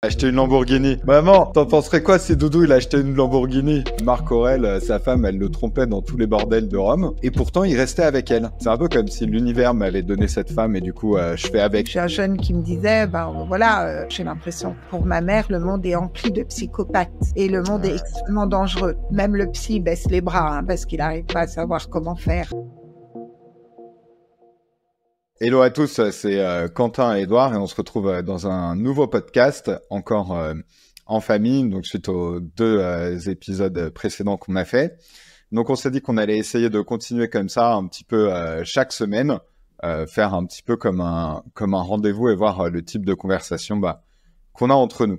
Acheter une Lamborghini. Maman, t'en penserais quoi si Doudou il a acheté une Lamborghini? Marc Aurèle, sa femme, elle le trompait dans tous les bordels de Rome, et pourtant il restait avec elle. C'est un peu comme si l'univers m'avait donné cette femme et du coup je fais avec. J'ai un jeune qui me disait, j'ai l'impression que pour ma mère, le monde est empli de psychopathes et le monde est extrêmement dangereux. Même le psy baisse les bras parce qu'il n'arrive pas à savoir comment faire. Hello à tous, c'est Quentin et Edouard et on se retrouve dans un nouveau podcast, encore en famille, donc suite aux deux épisodes précédents qu'on a fait. Donc on s'est dit qu'on allait essayer de continuer comme ça un petit peu chaque semaine, faire un petit peu comme un rendez-vous et voir le type de conversation qu'on a entre nous.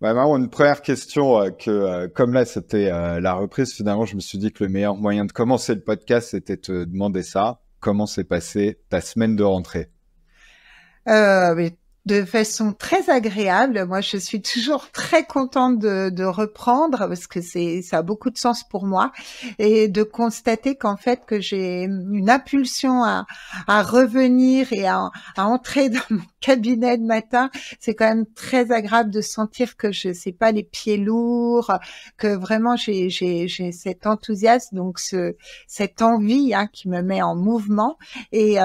Vraiment, une première question comme là c'était la reprise, finalement je me suis dit que le meilleur moyen de commencer le podcast c'était de te demander ça. Comment s'est passée ta semaine de rentrée? De façon très agréable. Moi, je suis toujours très contente de reprendre parce que ça a beaucoup de sens pour moi et de constater qu'en fait que j'ai une impulsion à revenir et à entrer dans mon cabinet de matin. C'est quand même très agréable de sentir que je sais pas les pieds lourds, que vraiment j'ai cet enthousiasme, donc cette envie qui me met en mouvement et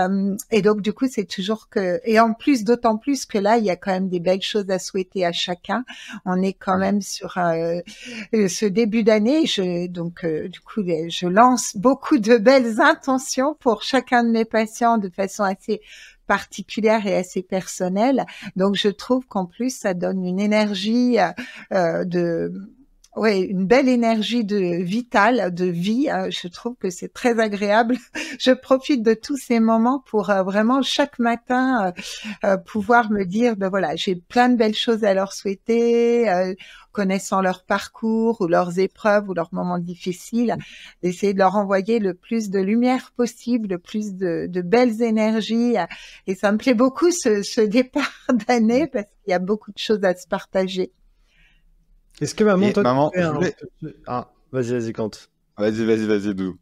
donc du coup c'est toujours que et en plus d'autant plus que là, il y a quand même des belles choses à souhaiter à chacun. On est quand même sur ce début d'année. Du coup, je lance beaucoup de belles intentions pour chacun de mes patients de façon assez particulière et assez personnelle. Donc, je trouve qu'en plus, ça donne une énergie une belle énergie vitale, de vie. Je trouve que c'est très agréable. Je profite de tous ces moments pour vraiment chaque matin pouvoir me dire, j'ai plein de belles choses à leur souhaiter, connaissant leur parcours ou leurs épreuves ou leurs moments difficiles, d'essayer de leur envoyer le plus de lumière possible, le plus de belles énergies. Et ça me plaît beaucoup ce départ d'année parce qu'il y a beaucoup de choses à se partager. Est-ce que maman, vas-y, compte. Vas-y, Doudou.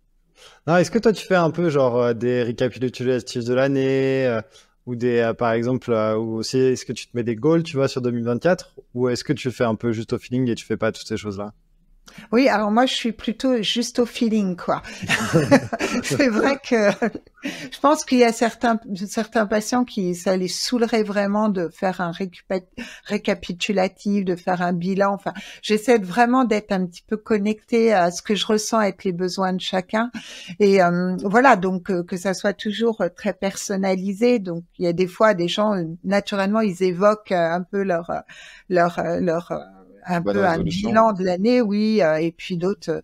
Non, est-ce que toi, tu fais un peu genre des récapitulatifs de l'année ou des, par exemple, ou aussi, est-ce que tu te mets des goals, tu vois, sur 2024 ou est-ce que tu fais un peu juste au feeling et tu fais pas toutes ces choses-là? Oui, alors moi, je suis plutôt juste au feeling, quoi. C'est vrai que je pense qu'il y a certains patients ça les saoulerait vraiment de faire un récapitulatif, de faire un bilan. Enfin, j'essaie vraiment d'être un petit peu connectée à ce que je ressens avec les besoins de chacun. Et donc que ça soit toujours très personnalisé. Donc, il y a des fois des gens, naturellement, ils évoquent un peu un bilan de l'année, oui, et puis d'autres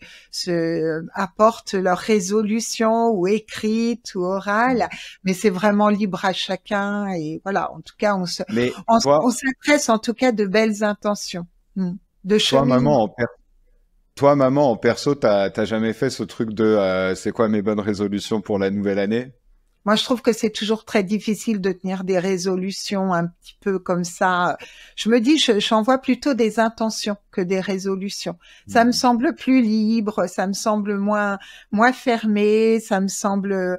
apportent leur résolution ou écrite ou orale, mais c'est vraiment libre à chacun et voilà, en tout cas, on s'adresse en tout cas de belles intentions, de cheminement. Toi, maman, en perso, t'as jamais fait ce truc de c'est quoi mes bonnes résolutions pour la nouvelle année? Moi, je trouve que c'est toujours très difficile de tenir des résolutions un petit peu comme ça. Je me dis, j'envoie plutôt des intentions que des résolutions. Ça me semble plus libre, ça me semble moins fermé, ça me semble,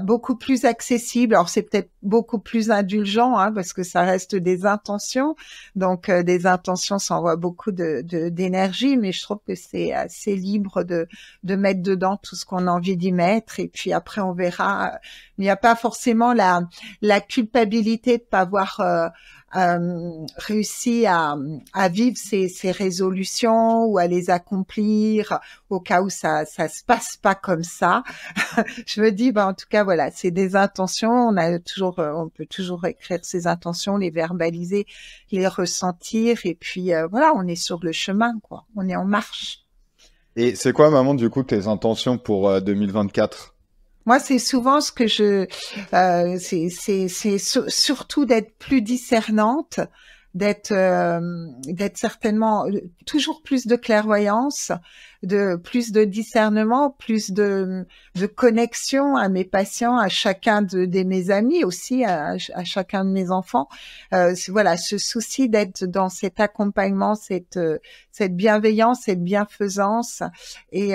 beaucoup plus accessible. Alors, c'est peut-être beaucoup plus indulgent, parce que ça reste des intentions. Donc, des intentions, ça envoie beaucoup d'énergie, mais je trouve que c'est assez libre de mettre dedans tout ce qu'on a envie d'y mettre. Et puis après, on verra. Il n'y a pas forcément la culpabilité de pas avoir réussi à vivre ces résolutions ou à les accomplir au cas où ça se passe pas comme ça. Je me dis, en tout cas, c'est des intentions. On peut toujours écrire ses intentions, les verbaliser, les ressentir, et puis on est sur le chemin, quoi. On est en marche. Et c'est quoi, maman, du coup, tes intentions pour 2024? Moi, c'est souvent ce que c'est surtout d'être plus discernante, d'être certainement toujours plus de clairvoyance, plus de discernement, plus de connexion à mes patients, à chacun de mes amis aussi, à chacun de mes enfants. Ce souci d'être dans cet accompagnement, cette bienveillance, cette bienfaisance. Et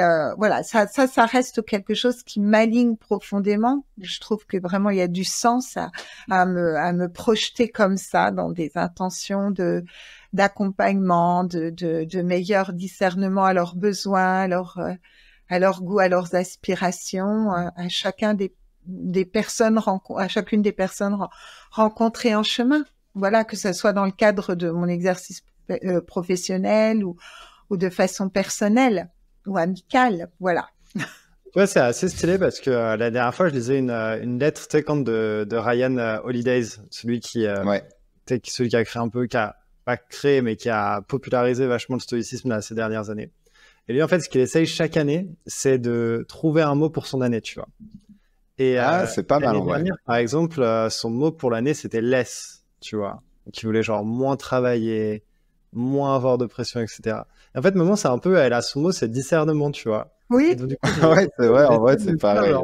ça reste quelque chose qui m'aligne profondément. Je trouve que vraiment il y a du sens à me projeter comme ça dans des intentions d'accompagnement, de meilleur discernement à leurs besoins, à leur goût, à leurs aspirations, à chacune des personnes rencontrées en chemin. Voilà, que ce soit dans le cadre de mon exercice professionnel ou de façon personnelle ou amicale. Voilà. Ouais, c'est assez stylé parce que la dernière fois, je lisais une lettre, tu sais, de Ryan Holidays, celui qui a créé un peu, qui a pas créé, mais qui a popularisé vachement le stoïcisme là, ces dernières années. Et lui, en fait, ce qu'il essaye chaque année, c'est de trouver un mot pour son année, tu vois. Et c'est pas mal, en vrai. Dernière, par exemple, son mot pour l'année, c'était less, tu vois. Donc, il voulait genre moins travailler, moins avoir de pression, etc. Et en fait, maman, c'est un peu, elle a son mot, c'est discernement, tu vois. Oui. Donc, du coup, ouais, c'est vrai, en vrai, c'est pareil.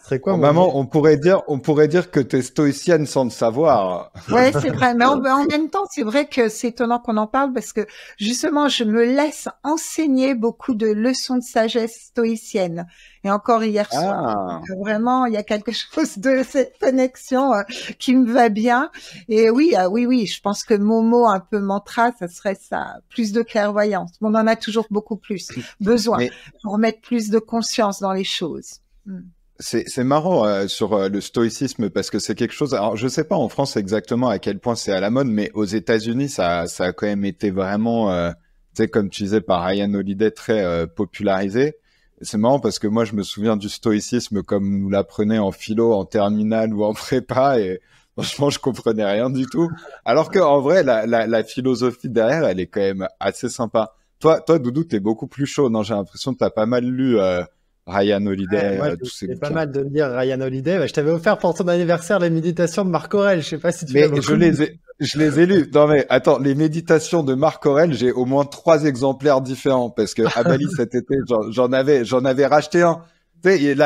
Ce serait quoi, maman, on pourrait dire que t'es stoïcienne sans le savoir. Ouais, c'est vrai. Mais en même temps, c'est vrai que c'est étonnant qu'on en parle parce que justement, je me laisse enseigner beaucoup de leçons de sagesse stoïcienne. Et encore hier soir, vraiment, il y a quelque chose de cette connexion qui me va bien. Et oui, oui, je pense que mon mot un peu mantra, ça serait ça, plus de clairvoyance. On en a toujours beaucoup plus besoin pour mettre plus de conscience dans les choses. C'est marrant sur le stoïcisme parce que c'est quelque chose. Alors je sais pas en France exactement à quel point c'est à la mode, mais aux États-Unis ça a quand même été vraiment, tu sais, comme tu disais par Ryan Holiday, très popularisé. C'est marrant parce que moi je me souviens du stoïcisme comme nous l'apprenait en philo, en terminale ou en prépa, et franchement je comprenais rien du tout. Alors que en vrai la philosophie derrière elle est quand même assez sympa. Toi Doudou, t'es beaucoup plus chaud. Non, j'ai l'impression que t'as pas mal lu. Ryan Holiday, tous ces bouquins. C'est pas mal de lire Ryan Holiday. Je t'avais offert pour ton anniversaire les méditations de Marc Aurèle. Je sais pas si tu l'as beaucoup. Je les ai lus. Non mais attends, les méditations de Marc Aurèle, j'ai au moins 3 exemplaires différents parce que à Bali cet été, j'en avais racheté un. Tu sais,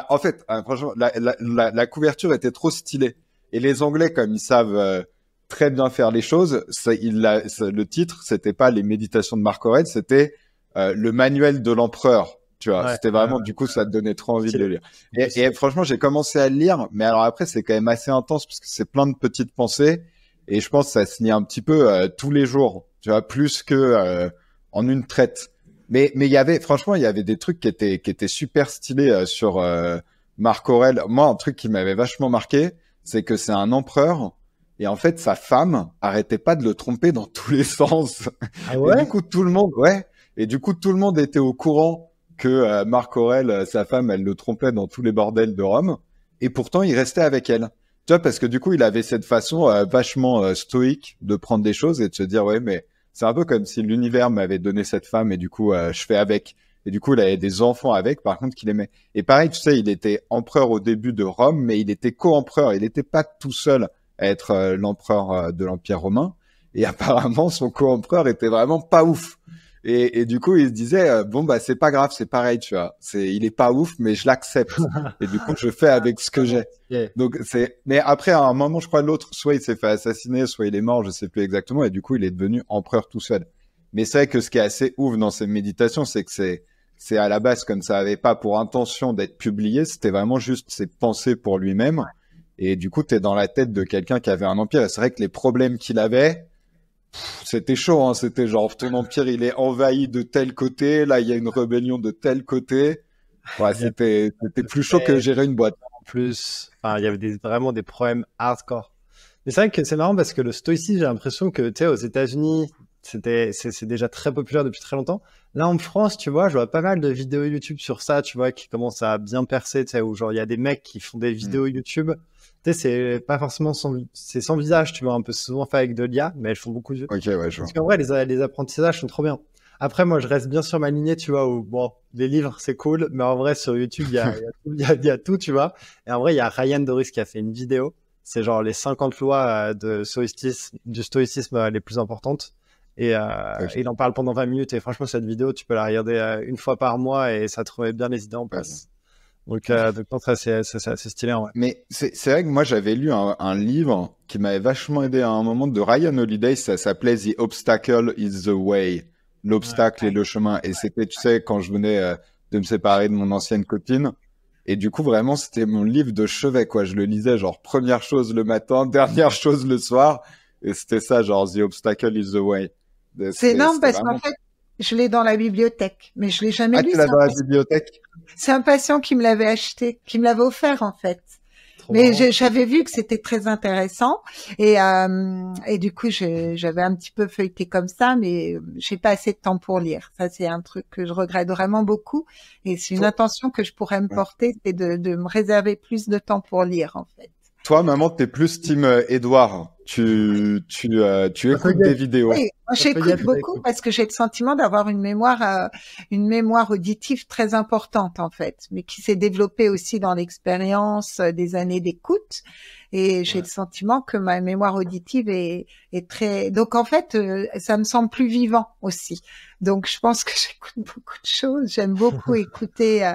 en fait, franchement, la couverture était trop stylée. Et les Anglais, comme ils savent très bien faire les choses, le titre, c'était pas les méditations de Marc Aurèle, c'était le manuel de l'empereur. Tu vois, c'était vraiment, du coup, ça te donnait trop envie de le lire. Et franchement, j'ai commencé à le lire, mais alors après, c'est quand même assez intense parce que c'est plein de petites pensées. Et je pense que ça se lit un petit peu tous les jours, tu vois, plus que en une traite. Mais franchement, il y avait des trucs qui étaient super stylés sur Marc Aurèle. Moi, un truc qui m'avait vachement marqué, c'est que c'est un empereur. Et en fait, sa femme arrêtait pas de le tromper dans tous les sens. Ah ouais? Et du coup, tout le monde était au courant que Marc Aurèle, sa femme, elle le trompait dans tous les bordels de Rome, et pourtant il restait avec elle. Tu vois, parce que du coup, il avait cette façon vachement stoïque de prendre des choses et de se dire, ouais, mais c'est un peu comme si l'univers m'avait donné cette femme et du coup, je fais avec. Et du coup, il avait des enfants avec, par contre, qu'il aimait. Et pareil, tu sais, il était empereur au début de Rome, mais il était co-empereur. Il n'était pas tout seul à être l'empereur de l'Empire romain. Et apparemment, son co-empereur était vraiment pas ouf. Et du coup, il se disait, bon, bah, c'est pas grave, c'est pareil, tu vois. Il est pas ouf, mais je l'accepte. Et du coup, je fais avec ce que j'ai. Donc, mais après, à un moment, je crois, l'autre, soit il s'est fait assassiner, soit il est mort, je sais plus exactement. Et du coup, il est devenu empereur tout seul. Mais c'est vrai que ce qui est assez ouf dans ces méditations, c'est que c'est à la base, comme ça avait pas pour intention d'être publié, c'était vraiment juste ses pensées pour lui-même. Et du coup, t'es dans la tête de quelqu'un qui avait un empire. Et c'est vrai que les problèmes qu'il avait, c'était chaud, hein. C'était genre, ton empire, il est envahi de tel côté. Là, il y a une rébellion de tel côté. Ouais, c'était plus chaud que gérer une boîte. En plus, enfin, il y avait vraiment des problèmes hardcore. Mais c'est vrai que c'est marrant parce que le stoïcisme, j'ai l'impression que, tu sais, aux États-Unis, c'est déjà très populaire depuis très longtemps. Là, en France, tu vois, je vois pas mal de vidéos YouTube sur ça, tu vois, qui commencent à bien percer, tu sais, où genre, il y a des mecs qui font des vidéos YouTube. Tu sais, c'est pas forcément c'est sans visage, tu vois, un peu souvent fait avec de l'IA, mais elles font beaucoup de. Ok, ouais, je vois. Parce qu'en vrai, les apprentissages sont trop bien. Après, moi, je reste bien sur ma lignée, tu vois, où, bon, les livres, c'est cool, mais en vrai, sur YouTube, il y a tout, tu vois. Et en vrai, il y a Ryan Doris qui a fait une vidéo. C'est genre les 50 lois du stoïcisme les plus importantes. Et il en parle pendant 20 minutes. Et franchement, cette vidéo, tu peux la regarder une fois par mois et ça te remet bien les idées en place. Donc c'est assez stylé, en vrai. Mais c'est vrai que moi, j'avais lu un livre qui m'avait vachement aidé à un moment de Ryan Holiday. Ça s'appelait The Obstacle is the Way. L'obstacle est le chemin. Et c'était, tu sais, quand je venais de me séparer de mon ancienne copine. Et du coup, vraiment, c'était mon livre de chevet, quoi. Je le lisais, genre, première chose le matin, dernière chose le soir. Et c'était ça, genre, the obstacle is the way. C'est énorme C'était parce qu'en vraiment... fait, je l'ai dans la bibliothèque, mais je l'ai jamais Ah, lu. tu l'as dans la bibliothèque? C'est un patient qui me l'avait acheté, qui me l'avait offert en fait. Trop Mais marrant. j'avais vu que c'était très intéressant et du coup j'avais un petit peu feuilleté comme ça, mais j'ai pas assez de temps pour lire. Ça c'est un truc que je regrette vraiment beaucoup et c'est une Toi, intention que je pourrais me ouais. porter, c'est de me réserver plus de temps pour lire en fait. Toi, maman, t'es plus team Edouard. Tu Ça écoutes des feuillette, vidéos. Oui, moi ça j'écoute feuillette, ça beaucoup écoute. parce que j'ai le sentiment d'avoir une mémoire auditive très importante en fait, mais qui s'est développée aussi dans l'expérience des années d'écoute. Et j'ai Ouais. le sentiment que ma mémoire auditive est très. Donc en fait, ça me semble plus vivant aussi. Donc je pense que j'écoute beaucoup de choses. J'aime beaucoup écouter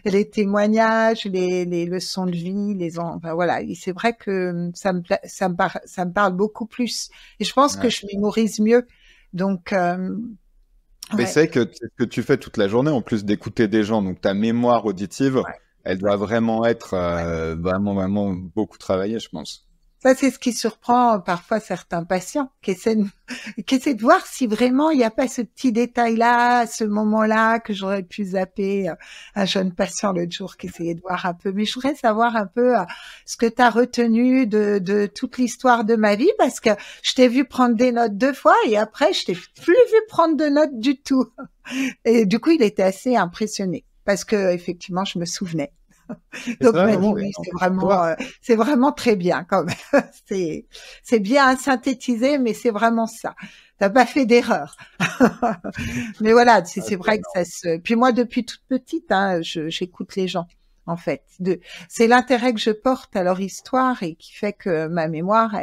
les témoignages, les leçons de vie, enfin voilà. Et c'est vrai que ça me parle beaucoup plus. Et je pense que Ouais. je mémorise mieux. Donc, Mais ouais, c'est vrai que c'est ce que tu fais toute la journée, en plus d'écouter des gens. Donc, ta mémoire auditive, ouais, elle ouais, doit vraiment être ouais. vraiment beaucoup travaillée, je pense. Ça, c'est ce qui surprend parfois certains patients qui essaient de voir si vraiment il n'y a pas ce petit détail-là, à ce moment-là, que j'aurais pu zapper. Un jeune patient l'autre jour qui essayait de voir un peu. Mais je voudrais savoir un peu ce que tu as retenu de toute l'histoire de ma vie, parce que je t'ai vu prendre des notes 2 fois et après, je t'ai plus vu prendre de notes du tout. Et du coup, il était assez impressionné parce que effectivement, je me souvenais. Et c'est Donc, il vrai, m'a dit maman, oui, toi, c'est vraiment très bien quand même. C'est bien synthétisé, mais c'est vraiment ça. T'as pas fait d'erreur. Mais voilà, Ah, c'est vrai que ça se. Puis moi, depuis toute petite, hein, j'écoute les gens. En fait, c'est l'intérêt que je porte à leur histoire et qui fait que ma mémoire,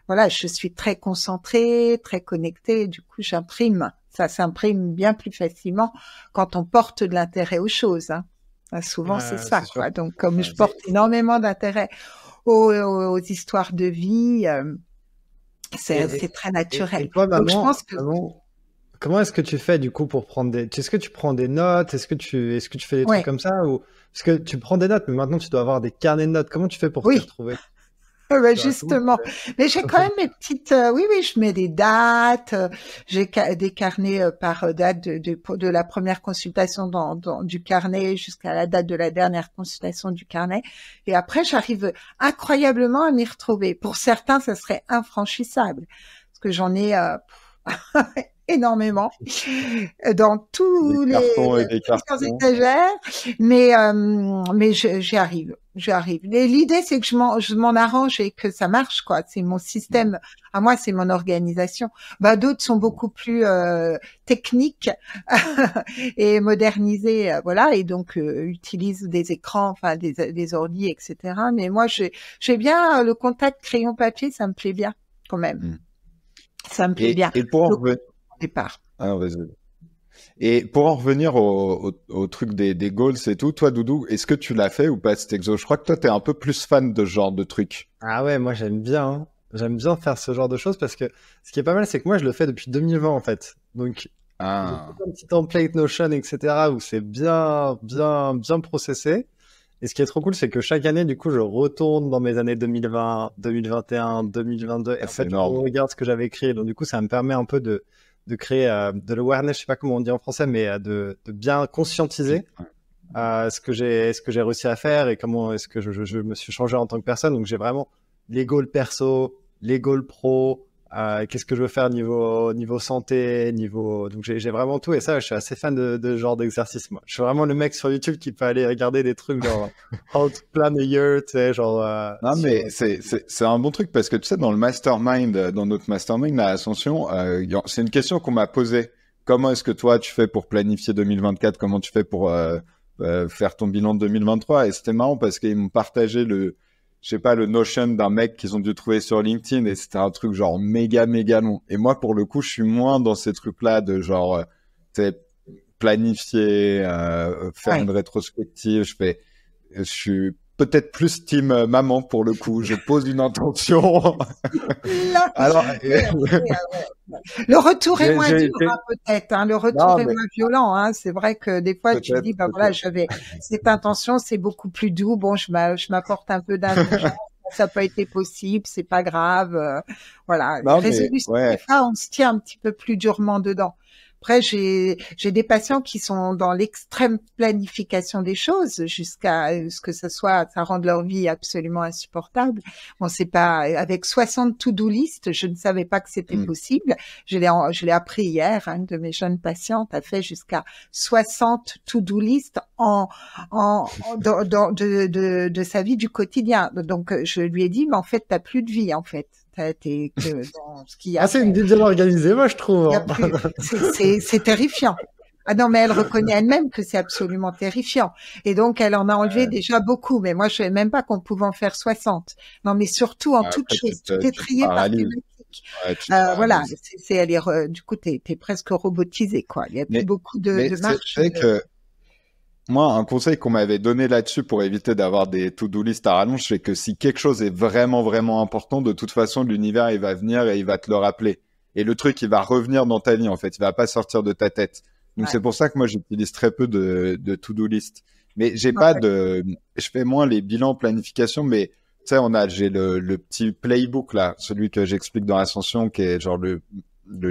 voilà, je suis très concentrée, très connectée. Du coup, j'imprime. Ça s'imprime bien plus facilement quand on porte de l'intérêt aux choses, hein. Souvent, c'est ça, c'est sûr. quoi. Donc, comme je Mais, porte énormément d'intérêt aux histoires de vie, et, c'est très et naturel. toi, Donc, je pense que maman, comment est-ce que tu fais du coup pour prendre des... Est-ce que tu prends des notes? Est-ce que tu fais des trucs ouais, comme ça ou... Parce que tu prends des notes, mais maintenant tu dois avoir des carnets de notes. Comment tu fais pour t'y oui. retrouver? Ouais, Tu vois, comment tu justement. Mais j'ai quand fais? même mes petites, oui, oui, je mets des dates, j'ai des carnets par date de la première consultation du carnet jusqu'à la date de la dernière consultation du carnet. Et après, j'arrive incroyablement à m'y retrouver. Pour certains, ça serait infranchissable. Parce que j'en ai, énormément dans des tous cartons et des plusieurs cartons. étagères, mais j'y arrive. J'y arrive. L'idée, c'est que je m'en arrange et que ça marche, quoi. C'est mon système. À moi, c'est mon organisation. Bah, d'autres sont beaucoup plus techniques et modernisés, voilà, et donc utilisent des écrans, enfin des ordi, etc. Mais moi, j'ai bien le contact crayon-papier, ça me plaît bien, quand même. Mm. Ça me plaît bien. Et pour en Le revenir... départ. Ah, vas-y. Et pour en revenir au truc des goals et tout, toi, Doudou, est-ce que tu l'as fait ou pas cet exo? Je crois que toi, t'es un peu plus fan de ce genre de truc. Ah ouais, moi j'aime bien, hein. J'aime bien faire ce genre de choses parce que ce qui est pas mal, c'est que moi je le fais depuis 2020 en fait. Donc j'ai tout Ah, un petit template Notion, etc. où c'est bien processé. Et ce qui est trop cool, c'est que chaque année, du coup, je retourne dans mes années 2020, 2021, 2022 et ah, en c'est fait, je énorme. regarde ce que j'avais écrit. Donc du coup, ça me permet un peu de créer de l'awareness, je sais pas comment on dit en français, mais de bien conscientiser ce que j'ai réussi à faire et comment est-ce que je me suis changé en tant que personne. Donc j'ai vraiment les goals perso, les goals pro, qu'est-ce que je veux faire niveau santé, donc j'ai vraiment tout et ça, je suis assez fan de ce genre d'exercice, moi. Je suis vraiment le mec sur YouTube qui peut aller regarder des trucs genre How to Plan a Year, tu sais, genre Non, mais c'est un bon truc parce que tu sais, dans le mastermind, dans notre mastermind à Ascension, c'est une question qu'on m'a posée. Comment est-ce que toi, tu fais pour planifier 2024? Comment tu fais pour faire ton bilan de 2023? Et c'était marrant parce qu'ils m'ont partagé je sais pas, le Notion d'un mec qu'ils ont dû trouver sur LinkedIn et c'était un truc genre méga long. Et moi, pour le coup, je suis moins dans ces trucs-là de genre, tu sais, planifier, faire Ouais. une rétrospective. Je suis peut-être plus team maman pour le coup. Je pose une intention. Là, Alors, oui, après, le retour est moins dur, hein, peut-être, hein. Le non, retour est mais moins violent, hein. C'est vrai que des fois, tu te dis, bah voilà, peut-être. j'avais cette intention, c'est beaucoup plus doux. Bon, je m'apporte un peu d'indulgence. ça n'a pas été possible, c'est pas grave. Voilà, Non, les mais résolutions, des ouais. fois, on se tient un petit peu plus durement dedans. Après, j'ai des patients qui sont dans l'extrême planification des choses jusqu'à ce que ça rende leur vie absolument insupportable. Bon, c'est pas avec 60 to-do list, je ne savais pas que c'était Mm. possible. Je l'ai appris hier, une de mes jeunes patientes a fait jusqu'à 60 to-do list de sa vie du quotidien. Donc, je lui ai dit, mais en fait, t'as plus de vie, en fait. T'es que dans ce qu'il y a Ah, à c'est faire. une vie bien organisée, moi, je trouve. Il y a Hein. plus, c'est terrifiant. Ah non, mais elle reconnaît elle-même que c'est absolument terrifiant. Et donc, elle en a enlevé déjà beaucoup. Mais moi, je savais même pas qu'on pouvait en faire 60. Non, mais surtout en toute Après, chose. Tout est tu te trié par paralyses. thématique. Ouais, tu te Voilà. paralyses. Du coup, t'es presque robotisé, quoi. Il y a plus Mais, beaucoup mais de c'est marche. vrai que moi, un conseil qu'on m'avait donné là-dessus pour éviter d'avoir des to-do list à rallonge, c'est que si quelque chose est vraiment, vraiment important, de toute façon, l'univers, il va venir et il va te le rappeler. Et le truc, il va revenir dans ta vie, en fait. Il va pas sortir de ta tête. Donc, Ouais. c'est pour ça que moi, j'utilise très peu de to-do list. Mais j'ai En pas fait, je fais moins les bilans planification, mais tu sais, j'ai le petit playbook là, celui que j'explique dans Ascension, qui est genre le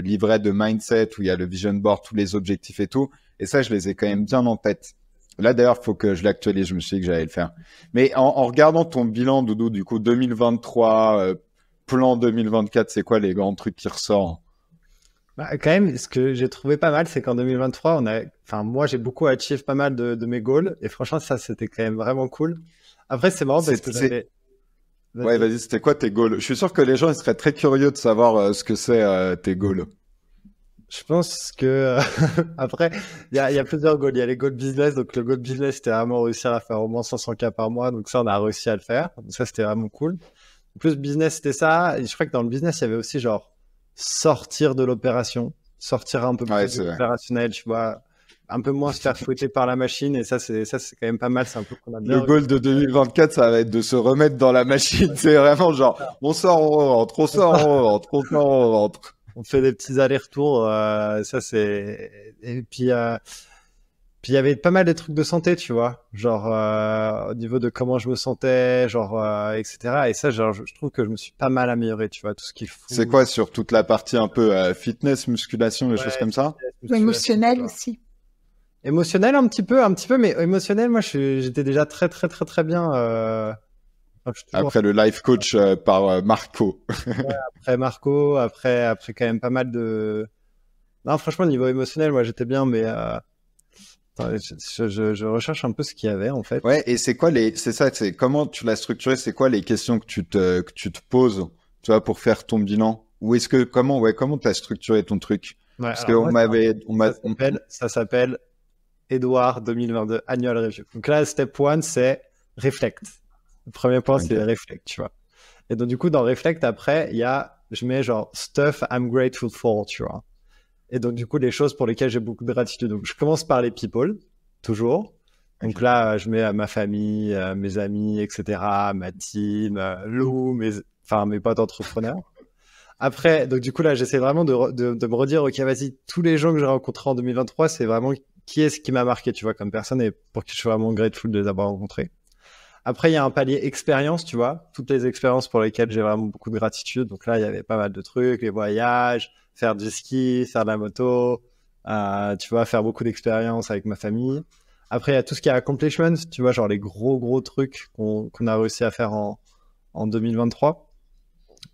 livret de mindset où il y a le vision board, tous les objectifs et tout. Et ça, je les ai quand même bien en tête. Là, d'ailleurs, faut que je l'actualise. Je me suis dit que j'allais le faire. Mais en regardant ton bilan, Doudou, du coup, 2023, plan 2024, c'est quoi les grands trucs qui ressortent? Bah, quand même, ce que j'ai trouvé pas mal, c'est qu'en 2023, moi, j'ai beaucoup achieve pas mal de mes goals. Et franchement, ça, c'était quand même vraiment cool. Après, c'est marrant parce que Ouais, vas-y. vas-y, c'était quoi tes goals? Je suis sûr que les gens ils seraient très curieux de savoir ce que c'est tes goals. Je pense que, après, il y a plusieurs goals. Il y a les goals business. Donc, le goal business, c'était vraiment réussir à faire au moins 500K par mois. Donc, ça, on a réussi à le faire. Donc, ça, c'était vraiment cool. En plus, business, c'était ça. Et je crois que dans le business, il y avait aussi genre sortir de l'opération, sortir un peu Ouais, plus de c'est vrai. l'opérationnel, tu vois, un peu moins se faire fouetter par la machine. Et ça, c'est quand même pas mal. C'est un peu qu'on a Le bien goal de 2024, ça va être de se remettre dans la machine. C'est vraiment genre, on sort, on rentre, on sort, on rentre, on sort, on rentre. on fait des petits allers-retours. Ça, et puis il y avait pas mal de trucs de santé, tu vois, genre au niveau de comment je me sentais, genre etc. Et ça, genre, je trouve que je me suis pas mal amélioré, tu vois, tout ce qu'il C'est faut. quoi sur toute la partie un peu fitness, musculation, des Ouais, choses comme ça? fitness, musculation, tu émotionnel vois. aussi. Émotionnel un petit peu, mais émotionnel, moi, j'étais déjà très, très, très, très bien. Enfin, je suis toujours Après le life coach par Marco. après Marco, après quand même pas mal de. Non, franchement, niveau émotionnel, moi, j'étais bien, mais attends, je recherche un peu ce qu'il y avait en fait. Ouais, et c'est ça, c'est comment tu l'as structuré, c'est quoi les questions que tu te poses, tu vois, pour faire ton bilan? Ou est-ce que, comment t'as structuré ton truc? Ouais, Parce alors qu'on moi, m'avait, on m'a, ça s'appelle Edouard 2022 Annual Review. Donc là, step one, c'est reflect. Le premier point, c'est ok. reflect, tu vois. Et donc, du coup, dans reflect, après, je mets genre stuff I'm grateful for, tu vois. Et donc, du coup, les choses pour lesquelles j'ai beaucoup de gratitude. Donc, je commence par les people, toujours. Donc Ok. là, je mets ma famille, mes amis, etc., ma team, Lou, mes potes entrepreneurs. Après, donc du coup, là, j'essaie vraiment de me redire, ok, vas-y, tous les gens que j'ai rencontrés en 2023, c'est vraiment qui est-ce qui m'a marqué, tu vois, comme personne et pour qui je suis vraiment grateful de les avoir rencontrés. Après, il y a un palier expérience, tu vois, toutes les expériences pour lesquelles j'ai vraiment beaucoup de gratitude. Donc là, il y avait pas mal de trucs, les voyages, faire du ski, faire de la moto, tu vois, faire beaucoup d'expériences avec ma famille. Après, il y a tout ce qui est accomplishments, tu vois, genre les gros trucs qu'on a réussi à faire en 2023.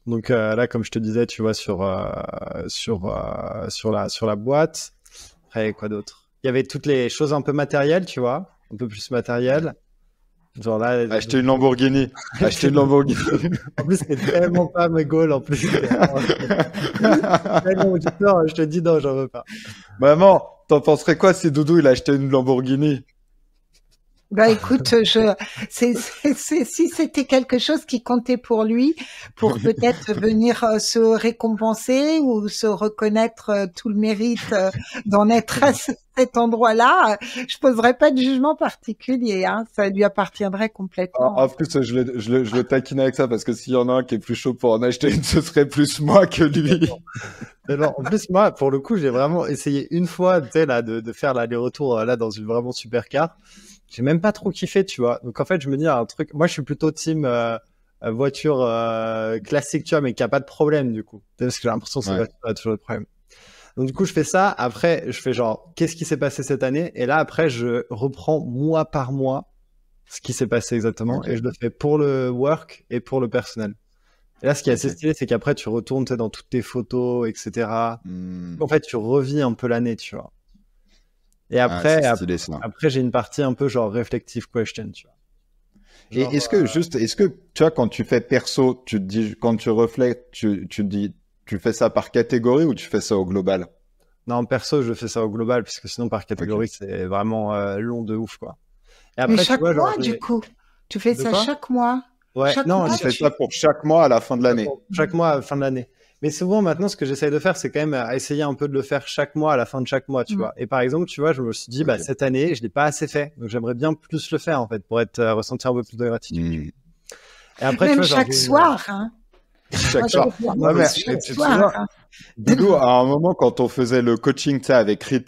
Donc là, comme je te disais, tu vois, sur la boîte. Après, quoi d'autre? Il y avait toutes les choses un peu matérielles, tu vois, un peu plus matérielles. Genre là, Acheter une Lamborghini. Acheter une Lamborghini. en plus, c'est tellement pas mes goals. En plus, tellement auditeur, je te dis non, j'en veux pas. Maman, t'en penserais quoi si Doudou il achetait une Lamborghini? Bah écoute, si c'était quelque chose qui comptait pour lui, pour peut-être venir se récompenser ou se reconnaître tout le mérite d'en être à cet endroit-là, je poserais pas de jugement particulier, hein, ça lui appartiendrait complètement. En plus, je le taquine avec ça parce que s'il y en a un qui est plus chaud pour en acheter une, ce serait plus moi que lui. Alors, en plus, moi, pour le coup, j'ai vraiment essayé une fois, tu sais, là, de faire l'aller-retour là dans une vraiment super car. J'ai même pas trop kiffé, tu vois. Donc en fait, je me dis un truc. Moi, je suis plutôt team voiture classique, tu vois, mais qui a pas de problème du coup. Parce que j'ai l'impression que cette Ouais. voiture a toujours des problèmes. Donc du coup, je fais ça. Après, je fais genre, qu'est-ce qui s'est passé cette année? Et là, après, je reprends mois par mois ce qui s'est passé exactement. Ok. Et je le fais pour le work et pour le personnel. Et là, ce qui est assez Ok. stylé, c'est qu'après, tu retournes tu sais, dans toutes tes photos, etc. Hmm. En fait, tu revis un peu l'année, tu vois. Et Ah, après, c'est stylé ça. après, j'ai une partie un peu genre reflective question, tu vois. Et Genre, est-ce que, tu vois, quand tu fais perso, tu te dis, quand tu reflètes, tu te dis, tu fais ça par catégorie ou tu fais ça au global? non, perso, je fais ça au global, parce que sinon, par Ok. catégorie, c'est vraiment long de ouf, quoi. Et Mais après, tu chaque vois, genre, mois, du coup, tu fais de ça quoi? chaque mois. Ouais, Chaque non, mois, Tu fais ça pour chaque mois à la fin de l'année. pour chaque mois à la fin de l'année. Mais souvent, maintenant, ce que j'essaye de faire, c'est quand même essayer un peu de le faire chaque mois à la fin de chaque mois, tu Mm. vois. Et par exemple, tu vois, je me suis dit, bah, Ok. cette année, je l'ai pas assez fait. Donc, j'aimerais bien plus le faire, en fait, pour être, ressentir un peu plus de gratitude. Hmm. Et après, tu Même vois, genre, chaque soir, hein. Moi, Chaque je soir. peux faire non, Ouais, mais chaque tu te soir, souviens, hein. Doudou, à un moment, quand on faisait le coaching, tu sais, avec Rit,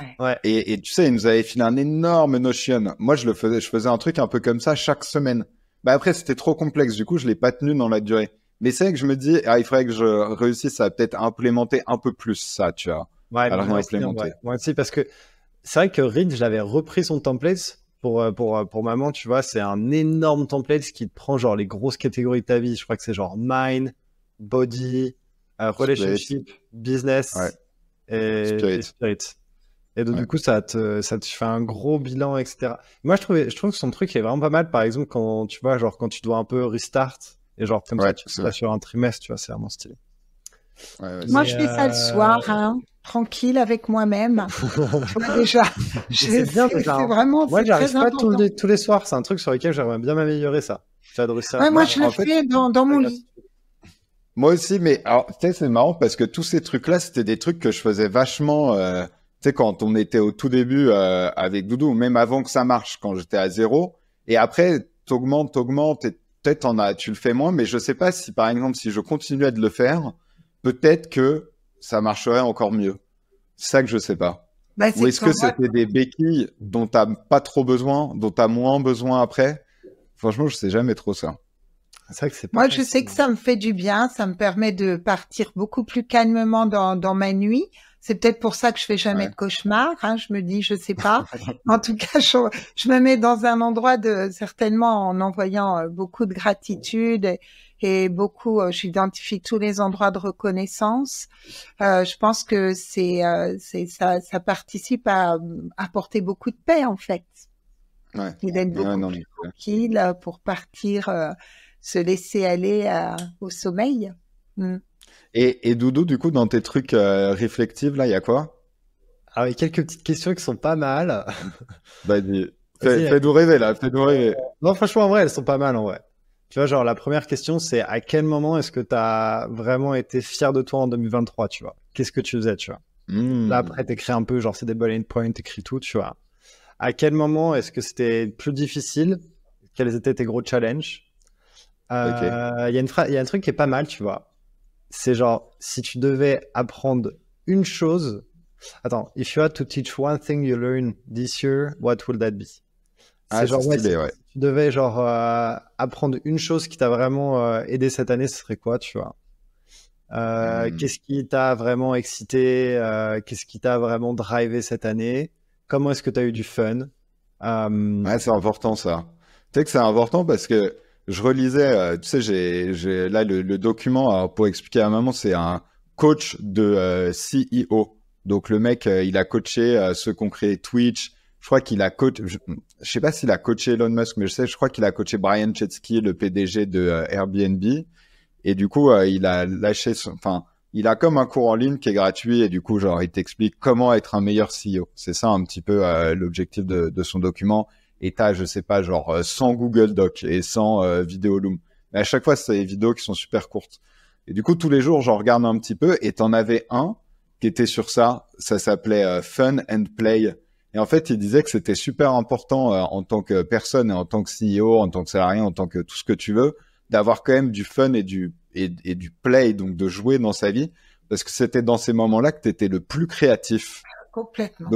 Ouais. ouais. et tu sais, il nous avait filé un énorme Notion. Moi, je faisais un truc un peu comme ça chaque semaine. Bah après, c'était trop complexe. Du coup, je l'ai pas tenu dans la durée. Mais c'est vrai que je me dis, il faudrait que je réussisse à peut-être implémenter un peu plus ça, tu vois, Ouais, à le mais moi aussi, en réimplémenter. vrai. Moi aussi, parce que c'est vrai que Reed, je l'avais repris son template pour maman, tu vois, c'est un énorme template qui te prend genre les grosses catégories de ta vie. Je crois que c'est genre mind, body, Spirit, relationship, ouais, business et spirit, spirit. Et donc, ouais. du coup, ça te fait un gros bilan, etc. Moi, je trouve que son truc est vraiment pas mal. Par exemple, quand tu vois, genre, quand tu dois un peu restart et genre, comme ça, Ouais, tu fais c'est ça vrai. sur un trimestre, tu vois, c'est vraiment stylé. Ouais, ouais, Moi, c'est Mais, je vrai. fais ça le soir, hein, tranquille avec moi-même. Tu vois, déjà, mais c'est bien déjà, c'est hein. vraiment, Moi, c'est j'arrive très pas important. tous les soirs. C'est un truc sur lequel j'aimerais bien m'améliorer, ça. Tu vas de réussir à Ouais, faire moi, Bah, je le en fait, fais dans la mon lit. gratitude. moi aussi, mais alors, tu sais, c'est marrant parce que tous ces trucs-là, c'était des trucs que je faisais vachement, tu sais, quand on était au tout début avec Doudou, même avant que ça marche, quand j'étais à zéro. Et après, t'augmentes, et peut-être tu le fais moins, mais je sais pas si, par exemple, si je continuais de le faire, peut-être que ça marcherait encore mieux. C'est ça que je sais pas. Bah, Ou c'est que est-ce que t'envoies. c'était des béquilles dont t'as pas trop besoin, dont t'as moins besoin après? Franchement, je sais jamais trop ça. C'est vrai que c'est pas Moi, je sais facile, que hein. ça me fait du bien, ça me permet de partir beaucoup plus calmement dans ma nuit. C'est peut-être pour ça que je fais jamais Ouais. de cauchemar, hein, je me dis, je sais pas. En tout cas, je me mets dans un endroit certainement en envoyant beaucoup de gratitude et beaucoup, j'identifie tous les endroits de reconnaissance. Je pense que ça participe à apporter beaucoup de paix, en fait. Ouais. Et d'être Ouais, beaucoup non, plus tranquille pour partir, se laisser aller au sommeil. Mm. et Doudou, du coup, dans tes trucs réflectifs, là, il y a quoi? Ah, avec quelques petites questions qui sont pas mal. Vas-y, Vas-y. fais-nous rêver, là, fais-nous rêver. Non, franchement, en vrai, elles sont pas mal, en vrai. Tu vois, genre, la première question, c'est à quel moment est-ce que tu as vraiment été fier de toi en 2023, tu vois? Qu'est-ce que tu faisais, tu vois? Là, Hmm. après, t'écris un peu, genre, c'est des bullet points, t'écris tout, tu vois. À quel moment est-ce que c'était plus difficile? Quels étaient tes gros challenges? Ok. Il y a un truc qui est pas mal, tu vois. C'est genre, si tu devais apprendre une chose. Attends, if you had to teach one thing you learned this year, what would that be? C'est Ah, c'est genre, ouais, stylé, ouais. si tu devais genre apprendre une chose qui t'a vraiment aidé cette année, ce serait quoi, tu vois? Hmm. Qu'est-ce qui t'a vraiment excité? Qu'est-ce qui t'a vraiment drivé cette année? Comment est-ce que tu as eu du fun? Ouais, c'est important, ça. Tu sais que c'est important parce que je relisais, tu sais, j'ai là le document, alors, pour expliquer à maman, c'est un coach de CEO. Donc le mec, il a coaché ceux qui ont créé Twitch. Je crois qu'il a coaché, je sais pas s'il a coaché Elon Musk, mais je crois qu'il a coaché Brian Chesky, le PDG de Airbnb. Et du coup, il a lâché enfin, il a comme un cours en ligne qui est gratuit et du coup, genre, il t'explique comment être un meilleur CEO. C'est ça un petit peu l'objectif de son document. Et t'as, je sais pas, genre 100 Google Docs et 100 Vidéoloom. Mais à chaque fois, c'est des vidéos qui sont super courtes. Et du coup, tous les jours, j'en regarde un petit peu et t'en avais un qui était sur ça. Ça s'appelait Fun and Play. Et en fait, il disait que c'était super important en tant que personne et en tant que CEO, en tant que salarié, en tant que tout ce que tu veux, d'avoir quand même du fun et du play, donc de jouer dans sa vie, parce que c'était dans ces moments-là que tu étais le plus créatif. Complètement.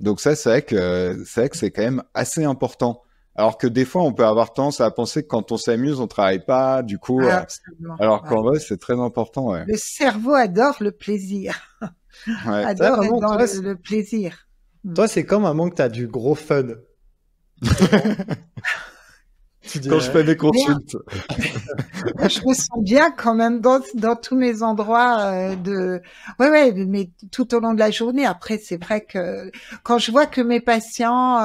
Donc ça, c'est vrai que c'est quand même assez important. Alors que des fois, on peut avoir tendance à penser que quand on s'amuse, on travaille pas, du coup, Absolument. alors Ouais. qu'en vrai, c'est très important, ouais. Le cerveau adore le plaisir, Ouais. adore être vraiment, dans toi, le plaisir. toi, c'est comme un moment que t'as du gros fun. Tu Quand je dirais. fais des Mais consultes. je me sens bien quand même dans tous mes endroits mais tout au long de la journée. Après, c'est vrai que quand je vois que mes patients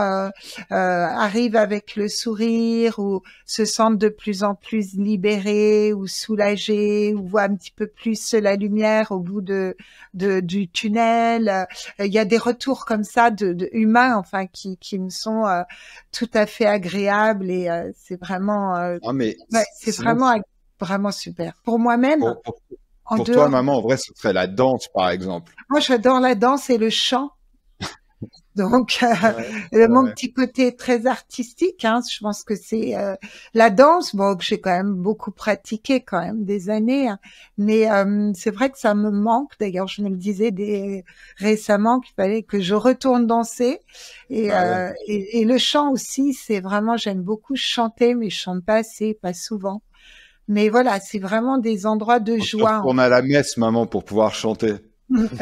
arrivent avec le sourire ou se sentent de plus en plus libérés ou soulagés ou voient un petit peu plus la lumière au bout du tunnel, il y a des retours comme ça de humains, enfin, qui me sont tout à fait agréables et c'est vraiment Ah, mais ouais, c'est sinon, vraiment super. Pour moi-même, pour, pour, en pour toi, dehors, maman, en vrai, ce serait la danse, par exemple. moi j'adore la danse et le chant. Donc Ouais, mon ouais. petit côté très artistique, hein, je pense que c'est la danse, bon que j'ai quand même beaucoup pratiqué quand même des années, hein, mais c'est vrai que ça me manque. D'ailleurs, je me le disais récemment qu'il fallait que je retourne danser Bah ouais. et le chant aussi, c'est vraiment j'aime beaucoup chanter, mais je chante pas assez, pas souvent. Mais voilà, c'est vraiment des endroits de Faut que tu joie, en retournes à la messe, maman, pour pouvoir chanter.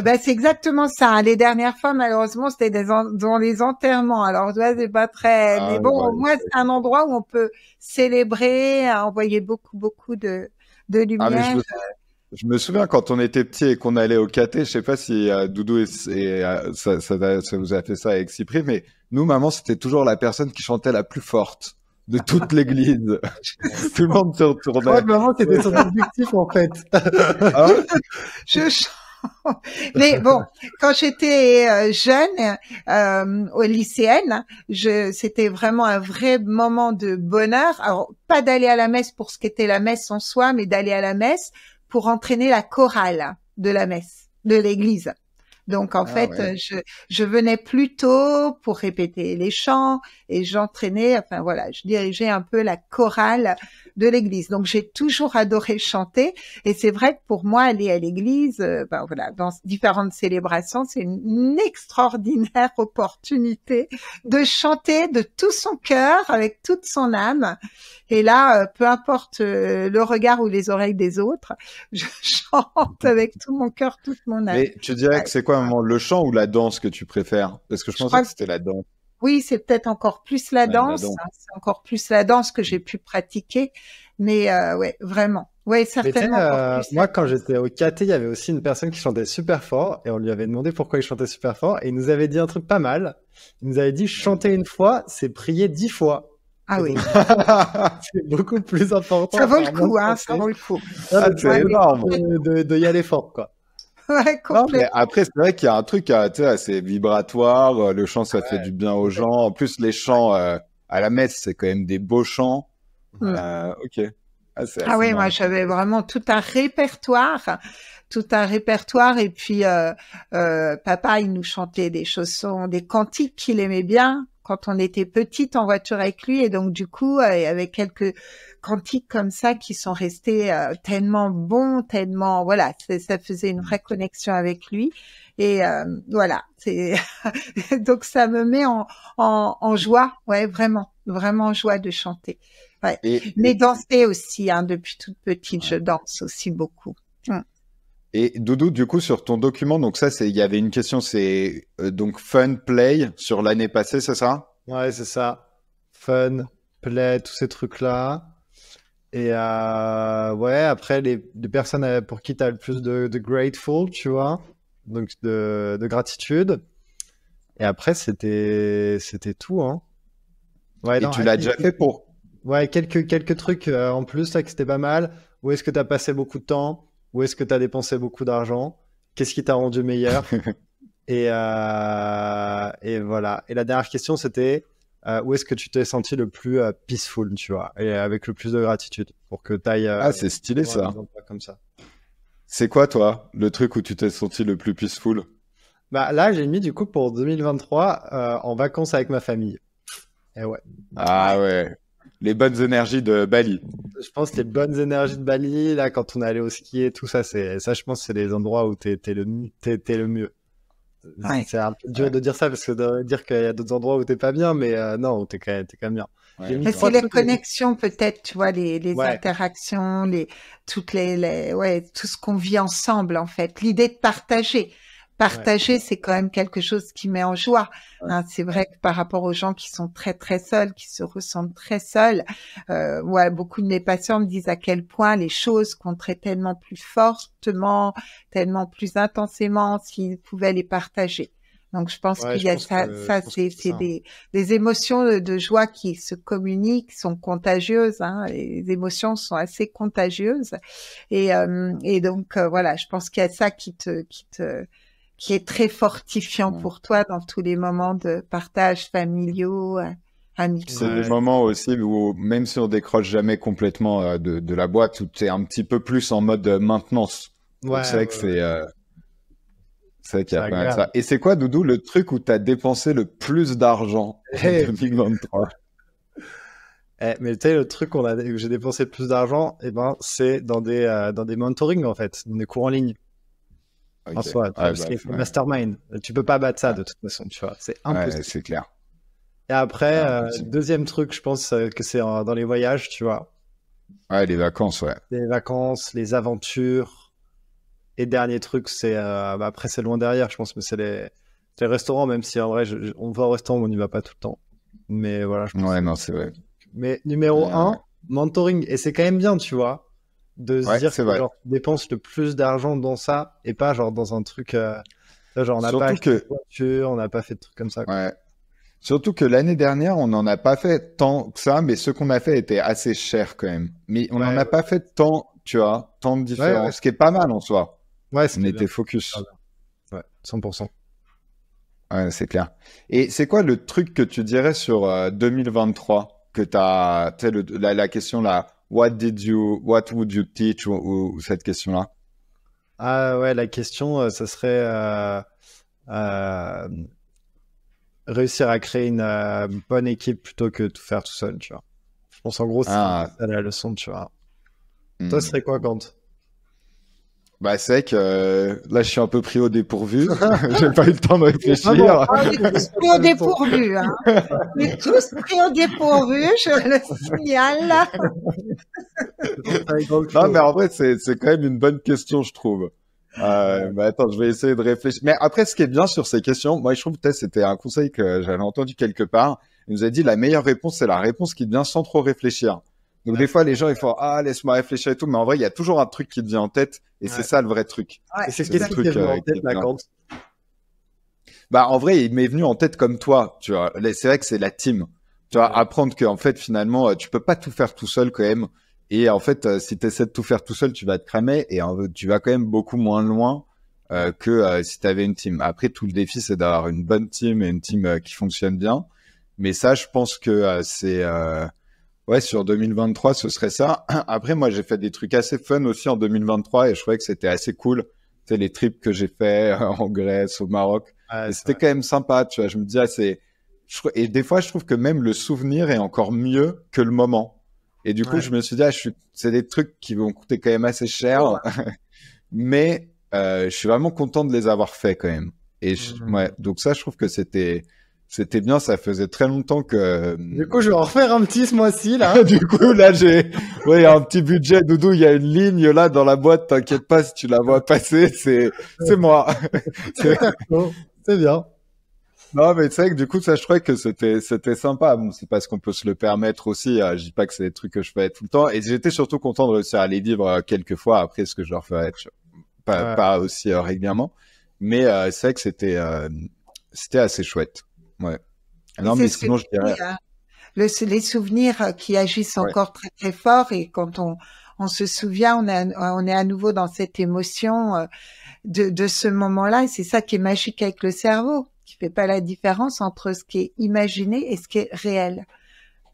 ben, c'est exactement ça, hein. Les dernières fois, malheureusement, c'était dans les enterrements. Alors, tu vois, c'est pas très, Ah, mais bon, bah, au moins, c'est un endroit où on peut célébrer, envoyer beaucoup de ah, mais lumière. je me souviens quand on était petit et qu'on allait au caté, je sais pas si Doudou ça vous a fait ça avec Cyprien, mais nous, maman, c'était toujours la personne qui chantait la plus forte de toute l'église. Tout le monde se Je crois retournait. que vraiment, c'était son objectif, en fait. Hein? Je Mais bon, quand j'étais jeune, au lycéenne, c'était vraiment un vrai moment de bonheur. Alors, pas d'aller à la messe pour ce qu'était la messe en soi, mais d'aller à la messe pour entraîner la chorale de la messe, de l'église. Donc en Ah fait, ouais. je venais plus tôt pour répéter les chants et j'entraînais, enfin voilà, je dirigeais un peu la chorale de l'église. Donc j'ai toujours adoré chanter et c'est vrai que pour moi aller à l'église, ben voilà, dans différentes célébrations, c'est une extraordinaire opportunité de chanter de tout son cœur avec toute son âme. Et là, peu importe le regard ou les oreilles des autres, je chante avec tout mon cœur, toute mon âme. Mais tu dirais Ouais. que c'est quoi, maman, le chant ou la danse que tu préfères? Parce que je Je pensais crois que que c'était la danse. oui, c'est peut-être encore plus la Ouais, la danse, danse. hein, c'est encore plus la danse que j'ai pu pratiquer, mais ouais, vraiment. Ouais, Mais tu sais, certainement encore plus la moi, quand danse. j'étais au KT, il y avait aussi une personne qui chantait super fort et on lui avait demandé pourquoi il chantait super fort et il nous avait dit un truc pas mal. Il nous avait dit chanter une fois, c'est prier 10 fois. Ah Et oui, donc, c'est beaucoup plus important ça vaut le apparemment de coup, hein, ça chanter. vaut le coup. Ah, Ah, mais ça c'est Ouais, vaut le mais énorme. coup de y aller fort, quoi. ouais, Non, mais complètement. après, c'est vrai qu'il y a un truc, tu sais, assez vibratoire. Le chant, ça fait du bien aux gens. En plus, les chants à la messe, c'est quand même des beaux chants. Mm. Ok. Ah, c'est Ah assez oui, moi marrant. j'avais vraiment tout un répertoire et puis papa il nous chantait des chansons, des cantiques qu'il aimait bien quand on était petite en voiture avec lui et donc du coup avec quelques cantiques comme ça qui sont restés tellement bons, tellement voilà, ça faisait une vraie connexion avec lui et voilà, c'est donc ça me met en joie, ouais vraiment en joie de chanter. Ouais. Et, Mais danser aussi, hein, depuis toute petite, je danse aussi beaucoup. Mm. et Doudou, du coup, sur ton document, donc ça, il y avait une question, c'est donc fun play sur l'année passée, c'est ça? Ouais, c'est ça. Fun, play, tous ces trucs-là. Et ouais, après, les personnes pour qui tu as le plus de grateful, tu vois, donc de gratitude. Et après, c'était tout, hein. Ouais, Et non, tu l'as déjà fait pour. ouais, quelques trucs en plus, là, que c'était pas mal. Où est-ce que tu as passé beaucoup de temps? Où est-ce que tu as dépensé beaucoup d'argent? Qu'est-ce qui t'a rendu meilleur? Et voilà. Et la dernière question, c'était où est-ce que tu t'es senti le plus peaceful, tu vois, et avec le plus de gratitude pour que tu ailles Ah, c'est stylé avoir ça. des endroits comme ça. C'est quoi, toi, le truc où tu t'es senti le plus peaceful? Bah, là, j'ai mis du coup pour 2023 en vacances avec ma famille. Et ouais. Ah Ouais. ouais. Les bonnes énergies de Bali. Je pense que les bonnes énergies de Bali, là, quand on est allé au ski et tout ça, ça, je pense, c'est les endroits où t'es le mieux. Ouais. C'est un peu dur Ouais. de dire ça parce que de dire qu'il y a d'autres endroits où t'es pas bien, mais non, t'es quand même bien. Ouais, Mais c'est les connexions peut-être, tu vois, les interactions, toutes tout ce qu'on vit ensemble en fait. L'idée de partager. Partager, c'est quand même quelque chose qui met en joie. Hein, c'est vrai que par rapport aux gens qui sont très très seuls, qui se ressentent très seuls, beaucoup de mes patients me disent à quel point les choses compteraient tellement plus fortement, tellement plus intensément s'ils pouvaient les partager. Donc je pense qu'il y a ça, c'est des émotions de joie qui se communiquent, sont contagieuses. Hein, les émotions sont assez contagieuses, et donc voilà, je pense qu'il y a ça qui est très fortifiant pour toi dans tous les moments de partage familiaux, amicaux. C'est des moments aussi où, même si on décroche jamais complètement de la boîte, où tu es un petit peu plus en mode maintenance. Donc c'est vrai que c'est vrai qu'il y a pas mal de ça. Et c'est quoi, Doudou, le truc où tu as dépensé le plus d'argent en 2023? Mais tu sais, le truc où j'ai dépensé le plus d'argent, c'est dans des mentorings, en fait, dans des cours en ligne. Okay. En soi, mastermind. Tu peux pas battre ça de toute façon, tu vois. C'est impossible. Ouais, c'est clair. Et après, deuxième truc, je pense que c'est dans les voyages, tu vois. Ouais, les vacances, Les vacances, les aventures. Et dernier truc, c'est après c'est loin derrière, je pense, mais c'est les restaurants, même si en vrai, on va au restaurant, mais on n'y va pas tout le temps. Mais voilà. Je pense non, c'est vrai. Mais numéro 1, mentoring. Et c'est quand même bien, tu vois, de se dire que genre, tu dépenses le plus d'argent dans ça et pas genre dans un truc. Genre, on n'a pas acheté de voiture, on n'a pas fait de trucs comme ça. Quoi. Ouais. Surtout que l'année dernière, on n'en a pas fait tant que ça, mais ce qu'on a fait était assez cher quand même. Mais on n'en a pas fait tant, tu vois, tant de différences, ce qui est pas mal en soi. Ouais, on était focus. Ouais, 100%. Ouais, c'est clair. Et c'est quoi le truc que tu dirais sur 2023 que t'as, tu sais, la question là, what would you teach ou cette question-là? Ah ouais, la question, ça serait réussir à créer une bonne équipe plutôt que tout faire tout seul, tu vois. Je pense en gros, c'est ça la leçon, tu vois. Toi, ce serait quoi, Gant? Bah, c'est vrai que là, je suis un peu pris au dépourvu. J'ai pas eu le temps de réfléchir. On est tous pris au dépourvu. Hein. On est tous pris au dépourvu, je le signale. Non, mais en vrai, c'est quand même une bonne question, je trouve. Bah, attends, je vais essayer de réfléchir. Mais après, ce qui est bien sur ces questions, moi, je trouve peut-être c'était un conseil que j'avais entendu quelque part. Il nous a dit la meilleure réponse, c'est la réponse qui vient sans trop réfléchir. Donc des fois, les gens ils font laisse-moi réfléchir et tout, mais en vrai, il y a toujours un truc qui te vient en tête et c'est ça le vrai truc. Ouais, et c'est ce qui est venu en tête là, Gant. Bah en vrai, il m'est venu en tête comme toi, tu vois. C'est vrai que c'est la team. Tu vois, apprendre que en fait finalement, tu peux pas tout faire tout seul quand même. Et en fait, si tu essaies de tout faire tout seul, tu vas te cramer et tu vas quand même beaucoup moins loin que si tu avais une team. Après, tout le défi, c'est d'avoir une bonne team et une team qui fonctionne bien. Mais ça, je pense que c'est ouais, sur 2023, ce serait ça. Après, moi, j'ai fait des trucs assez fun aussi en 2023 et je trouvais que c'était assez cool. Tu sais, les trips que j'ai fait en Grèce, au Maroc. Et c'était quand même sympa, tu vois. Je me disais, et des fois, je trouve que même le souvenir est encore mieux que le moment. Et du coup, je me suis dit, c'est des trucs qui vont coûter quand même assez cher. Mais je suis vraiment content de les avoir faits quand même. Et donc ça, je trouve que c'était bien, ça faisait très longtemps que... Du coup, je vais en refaire un petit ce mois-ci, là. Du coup, là, il y a un petit budget, Doudou, il y a une ligne là dans la boîte, t'inquiète pas si tu la vois passer, c'est moi. C'est bien. Non, mais c'est vrai que du coup, ça, je trouvais que c'était sympa. Bon, c'est parce qu'on peut se le permettre aussi. Je dis pas que c'est des trucs que je fais tout le temps. Et j'étais surtout content de réussir à les vivre quelques fois après ce que je leur ferais. Pas aussi régulièrement. Mais c'est vrai que c'était assez chouette. Ouais. Non, mais sinon, je dirais... les souvenirs qui agissent encore très, très fort. Et quand on se souvient, on est à nouveau dans cette émotion de ce moment-là. Et c'est ça qui est magique avec le cerveau, qui fait pas la différence entre ce qui est imaginé et ce qui est réel.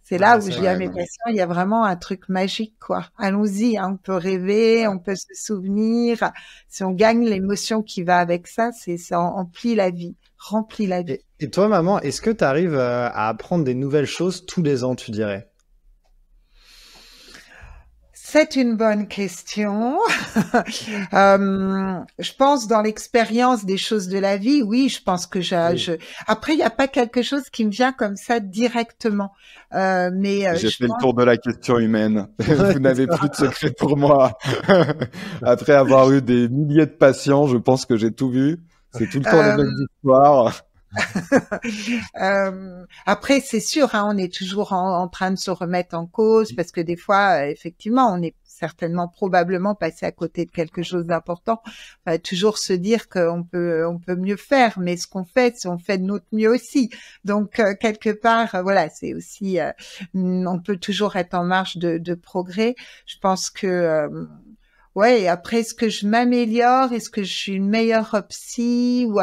C'est là où je dis à mes patients, il y a vraiment un truc magique, quoi. Allons-y, hein, on peut rêver, on peut se souvenir. Si on gagne l'émotion qui va avec ça, ça remplit la vie. Et toi, maman, est-ce que tu arrives à apprendre des nouvelles choses tous les ans, tu dirais? C'est une bonne question. Je pense dans l'expérience des choses de la vie, oui, je pense que après, il n'y a pas quelque chose qui me vient comme ça directement. J'ai je fait le pense... tour de la question humaine. Vous n'avez plus de secret pour moi. Après avoir eu des milliers de patients, je pense que j'ai tout vu. C'est tout le temps les mêmes histoires. Après, c'est sûr, hein, on est toujours en train de se remettre en cause parce que des fois, effectivement, on est certainement, probablement passé à côté de quelque chose d'important. Toujours se dire qu'on peut mieux faire, mais ce qu'on fait, c'est on fait de notre mieux aussi. Donc, quelque part, voilà, c'est aussi, on peut toujours être en marge de progrès. Je pense que ouais, et après, est-ce que je m'améliore? Est-ce que je suis une meilleure psy? Ou,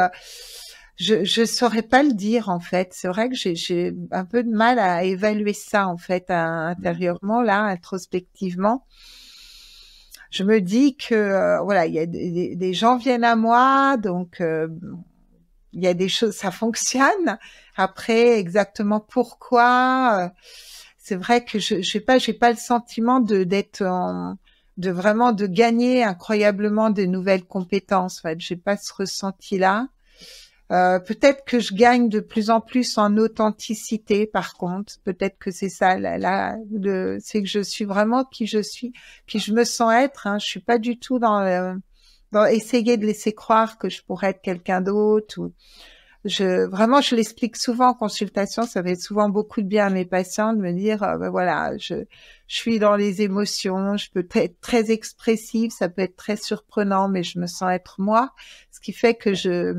je saurais pas le dire, en fait. C'est vrai que j'ai un peu de mal à évaluer ça, en fait, intérieurement, là, introspectivement. Je me dis que, voilà, il y a des gens viennent à moi, donc il y a des choses, ça fonctionne. Après, exactement pourquoi, c'est vrai que j'ai pas le sentiment de vraiment de gagner incroyablement de nouvelles compétences. En fait, j'ai pas ce ressenti-là. Peut-être que je gagne de plus en plus en authenticité, par contre. Peut-être que c'est ça, c'est que je suis vraiment qui je suis, qui je me sens être. Hein. Je suis pas du tout dans essayer de laisser croire que je pourrais être quelqu'un d'autre. Ou vraiment, je l'explique souvent en consultation. Ça fait souvent beaucoup de bien à mes patients de me dire, ben voilà, je suis dans les émotions, je peux être très expressive, ça peut être très surprenant, mais je me sens être moi. Ce qui fait que je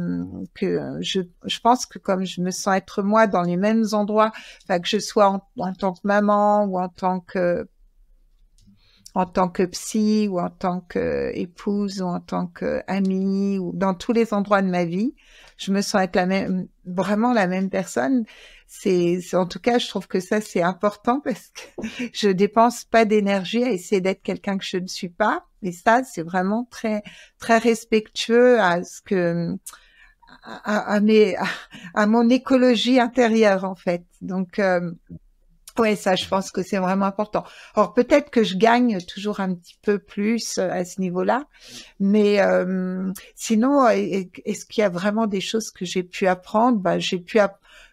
pense que comme je me sens être moi dans les mêmes endroits, enfin, que je sois en tant que maman ou en tant que psy ou en tant qu'épouse ou en tant qu'amie ou dans tous les endroits de ma vie, je me sens être vraiment la même personne. En tout cas, je trouve que ça, c'est important parce que je dépense pas d'énergie à essayer d'être quelqu'un que je ne suis pas. Et ça, c'est vraiment très, très respectueux à à mon écologie intérieure, en fait. Donc, ouais, ça, je pense que c'est vraiment important. Alors, peut-être que je gagne toujours un petit peu plus à ce niveau-là, mais sinon, est-ce qu'il y a vraiment des choses que j'ai pu apprendre? Ben,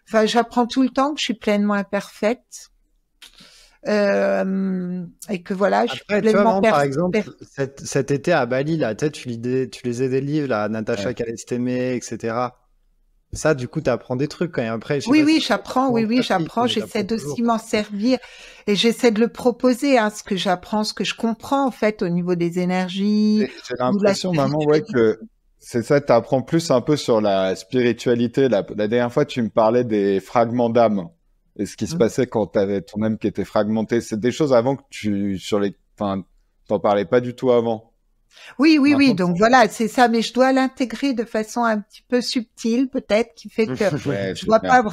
enfin, j'apprends tout le temps que je suis pleinement imperfecte et que voilà, je suis Après, tu vois, pleinement vraiment, par exemple, cet été à Bali, là, tu lisais des livres, là, Natacha Ouais. Calesteme, etc. Ça, du coup, tu apprends des trucs quand même. Après, je sais Oui, pas si oui, c'est j'apprends. vraiment Oui, oui, pratique, j'apprends. mais J'essaie t'apprends toujours, d'aussi m'en quoi. servir et j'essaie de le proposer, hein, ce que j'apprends, ce que je comprends en fait au niveau des énergies J'ai ou de la l'impression, maman, ouais, spiritualité. que c'est ça, tu apprends plus un peu sur la spiritualité. La dernière fois, tu me parlais des fragments d'âme et ce qui se passait quand tu avais ton âme qui était fragmentée. C'est des choses avant que enfin, t'en parlais pas du tout avant. Oui, oui, oui. Maintenant, Donc voilà, c'est ça. Mais je dois l'intégrer de façon un petit peu subtile, peut-être, qui fait que ouais, je c'est vois clair. pas.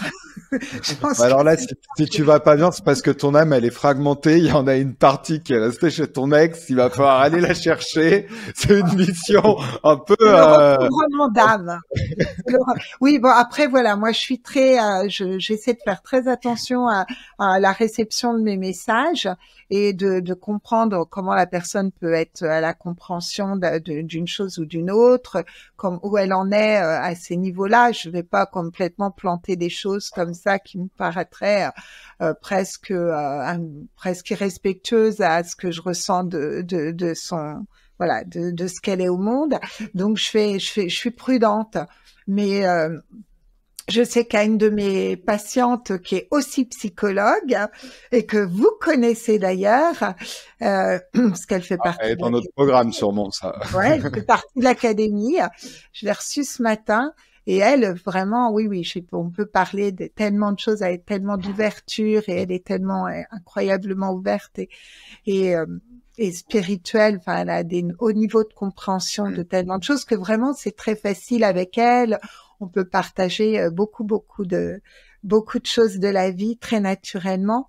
Je pense Bah que alors là, c'est si tu vas pas bien, c'est parce que ton âme, elle est fragmentée. Il y en a une partie qui est restée chez ton ex. Il va falloir aller la chercher. C'est une mission un peu. le recouvrement d'âme. Oui, bon après voilà, moi je suis très, j'essaie de faire très attention à la réception de mes messages et de comprendre comment la personne peut être à la compréhension d'une chose ou d'une autre, comme où elle en est à ces niveaux-là. Je vais pas complètement planter des choses comme ça qui me paraîtraient presque irrespectueuses à ce que je ressens de son voilà de ce qu'elle est au monde. Donc je suis prudente. Mais je sais qu'à une de mes patientes qui est aussi psychologue et que vous connaissez d'ailleurs, parce qu'elle fait Elle partie est de dans notre programme, sûrement, ça. ouais, elle fait partie de l'académie. Je l'ai reçue ce matin et elle, vraiment, oui, oui, on peut parler de tellement de choses, elle a tellement d'ouverture et elle est tellement incroyablement ouverte et, euh, et spirituelle. Enfin, elle a des hauts niveaux de compréhension de tellement de choses que vraiment c'est très facile avec elle. On peut partager beaucoup de choses de la vie très naturellement.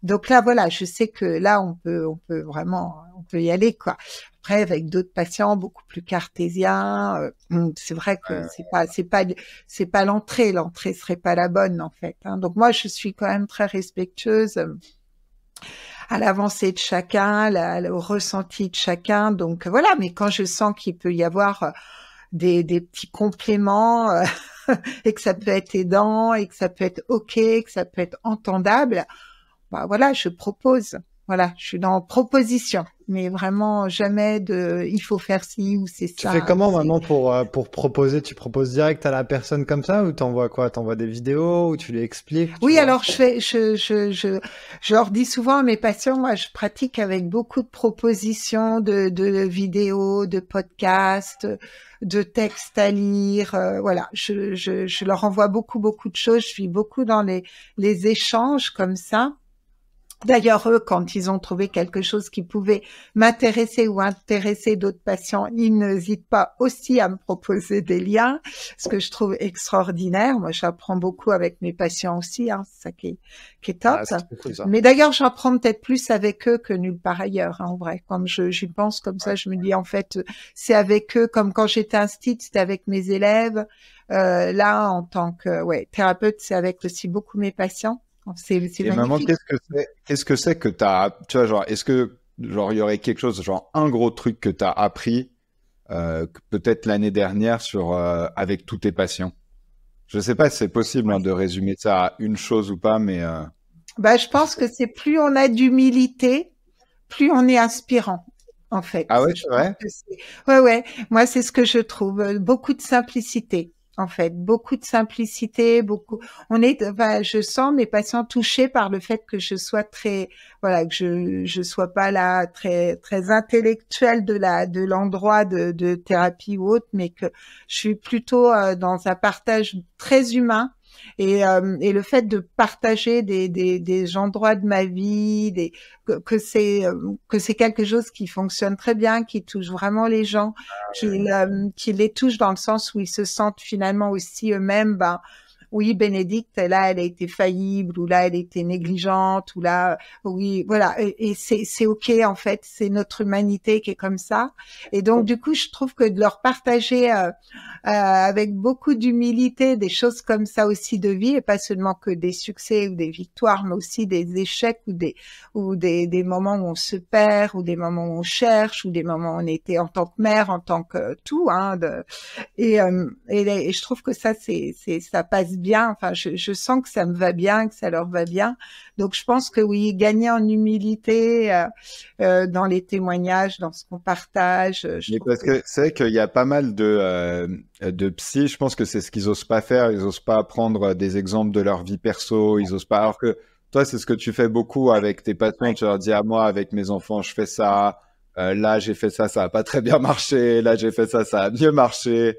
Donc là, voilà, je sais que là, on peut vraiment, on peut y aller, quoi. Après, avec d'autres patients beaucoup plus cartésiens, c'est vrai que c'est pas l'entrée. L'entrée serait pas la bonne, en fait. Hein. Donc moi, je suis quand même très respectueuse à l'avancée de chacun, au ressenti de chacun. Donc voilà, mais quand je sens qu'il peut y avoir des petits compléments et que ça peut être aidant et que ça peut être OK, que ça peut être entendable, bah voilà, je propose. Voilà, je suis dans proposition, mais vraiment jamais de il faut faire ci ou c'est Tu ça. fais comment maintenant pour proposer? Tu proposes direct à la personne comme ça ou t'envoies quoi? T'envoies des vidéos ou tu lui expliques? Tu Oui, vois? alors je leur dis souvent à mes patients, moi je pratique avec beaucoup de propositions de vidéos, de podcasts, de textes à lire. Voilà, je leur envoie beaucoup de choses. Je suis beaucoup dans les échanges comme ça. D'ailleurs, eux, quand ils ont trouvé quelque chose qui pouvait m'intéresser ou intéresser d'autres patients, ils n'hésitent pas aussi à me proposer des liens, ce que je trouve extraordinaire. Moi, j'apprends beaucoup avec mes patients aussi, hein, c'est ça qui est top. Ah, c'est trop cool ça. Mais d'ailleurs, j'apprends peut-être plus avec eux que nulle part ailleurs, hein, en vrai. Comme j'y pense comme ça, je me dis, en fait, c'est avec eux, comme quand j'étais instite, c'était avec mes élèves. Là, en tant que thérapeute, c'est avec aussi beaucoup mes patients. C'est Et maman, magnifique. qu'est-ce que c'est que t'as, tu vois, genre, est-ce que, genre, il y aurait quelque chose, genre, un gros truc que t'as appris, peut-être l'année dernière avec tous tes patients? Je sais pas si c'est possible, hein, de résumer ça à une chose ou pas, mais, Bah, je pense que c'est plus on a d'humilité, plus on est inspirant, en fait. ah ouais, Je c'est pense vrai? que ouais. Moi, c'est ce que je trouve. Beaucoup de simplicité, en fait. Beaucoup de simplicité, je sens mes patients touchés par le fait que je sois voilà, que je sois pas là très intellectuelle de l'endroit de thérapie ou autre, mais que je suis plutôt dans un partage très humain. Et le fait de partager des endroits de ma vie, que c'est quelque chose qui fonctionne très bien, qui touche vraiment les gens, qui les touche dans le sens où ils se sentent finalement aussi eux-mêmes, ben oui, Bénédicte, là, elle a été faillible, ou là, elle a été négligente, ou là, oui, voilà. Et c'est OK, en fait, c'est notre humanité qui est comme ça. Et donc, du coup, je trouve que de leur partager avec beaucoup d'humilité des choses comme ça aussi de vie, et pas seulement que des succès ou des victoires, mais aussi des échecs ou des moments où on se perd, ou des moments où on cherche, ou des moments où on était en tant que mère, en tant que tout, hein, et je trouve que ça ça passe bien. Enfin, je sens que ça me va bien, que ça leur va bien. Donc je pense que oui, gagner en humilité dans les témoignages, dans ce qu'on partage. Mais parce que c'est vrai qu'il y a pas mal de psy, je pense que c'est ce qu'ils osent pas faire. Ils osent pas prendre des exemples de leur vie perso. Ils osent pas. Alors que toi, c'est ce que tu fais beaucoup avec tes patients. Tu leur dis à moi, avec mes enfants, je fais ça. Là, j'ai fait ça, ça a pas très bien marché. Là, j'ai fait ça a mieux marché.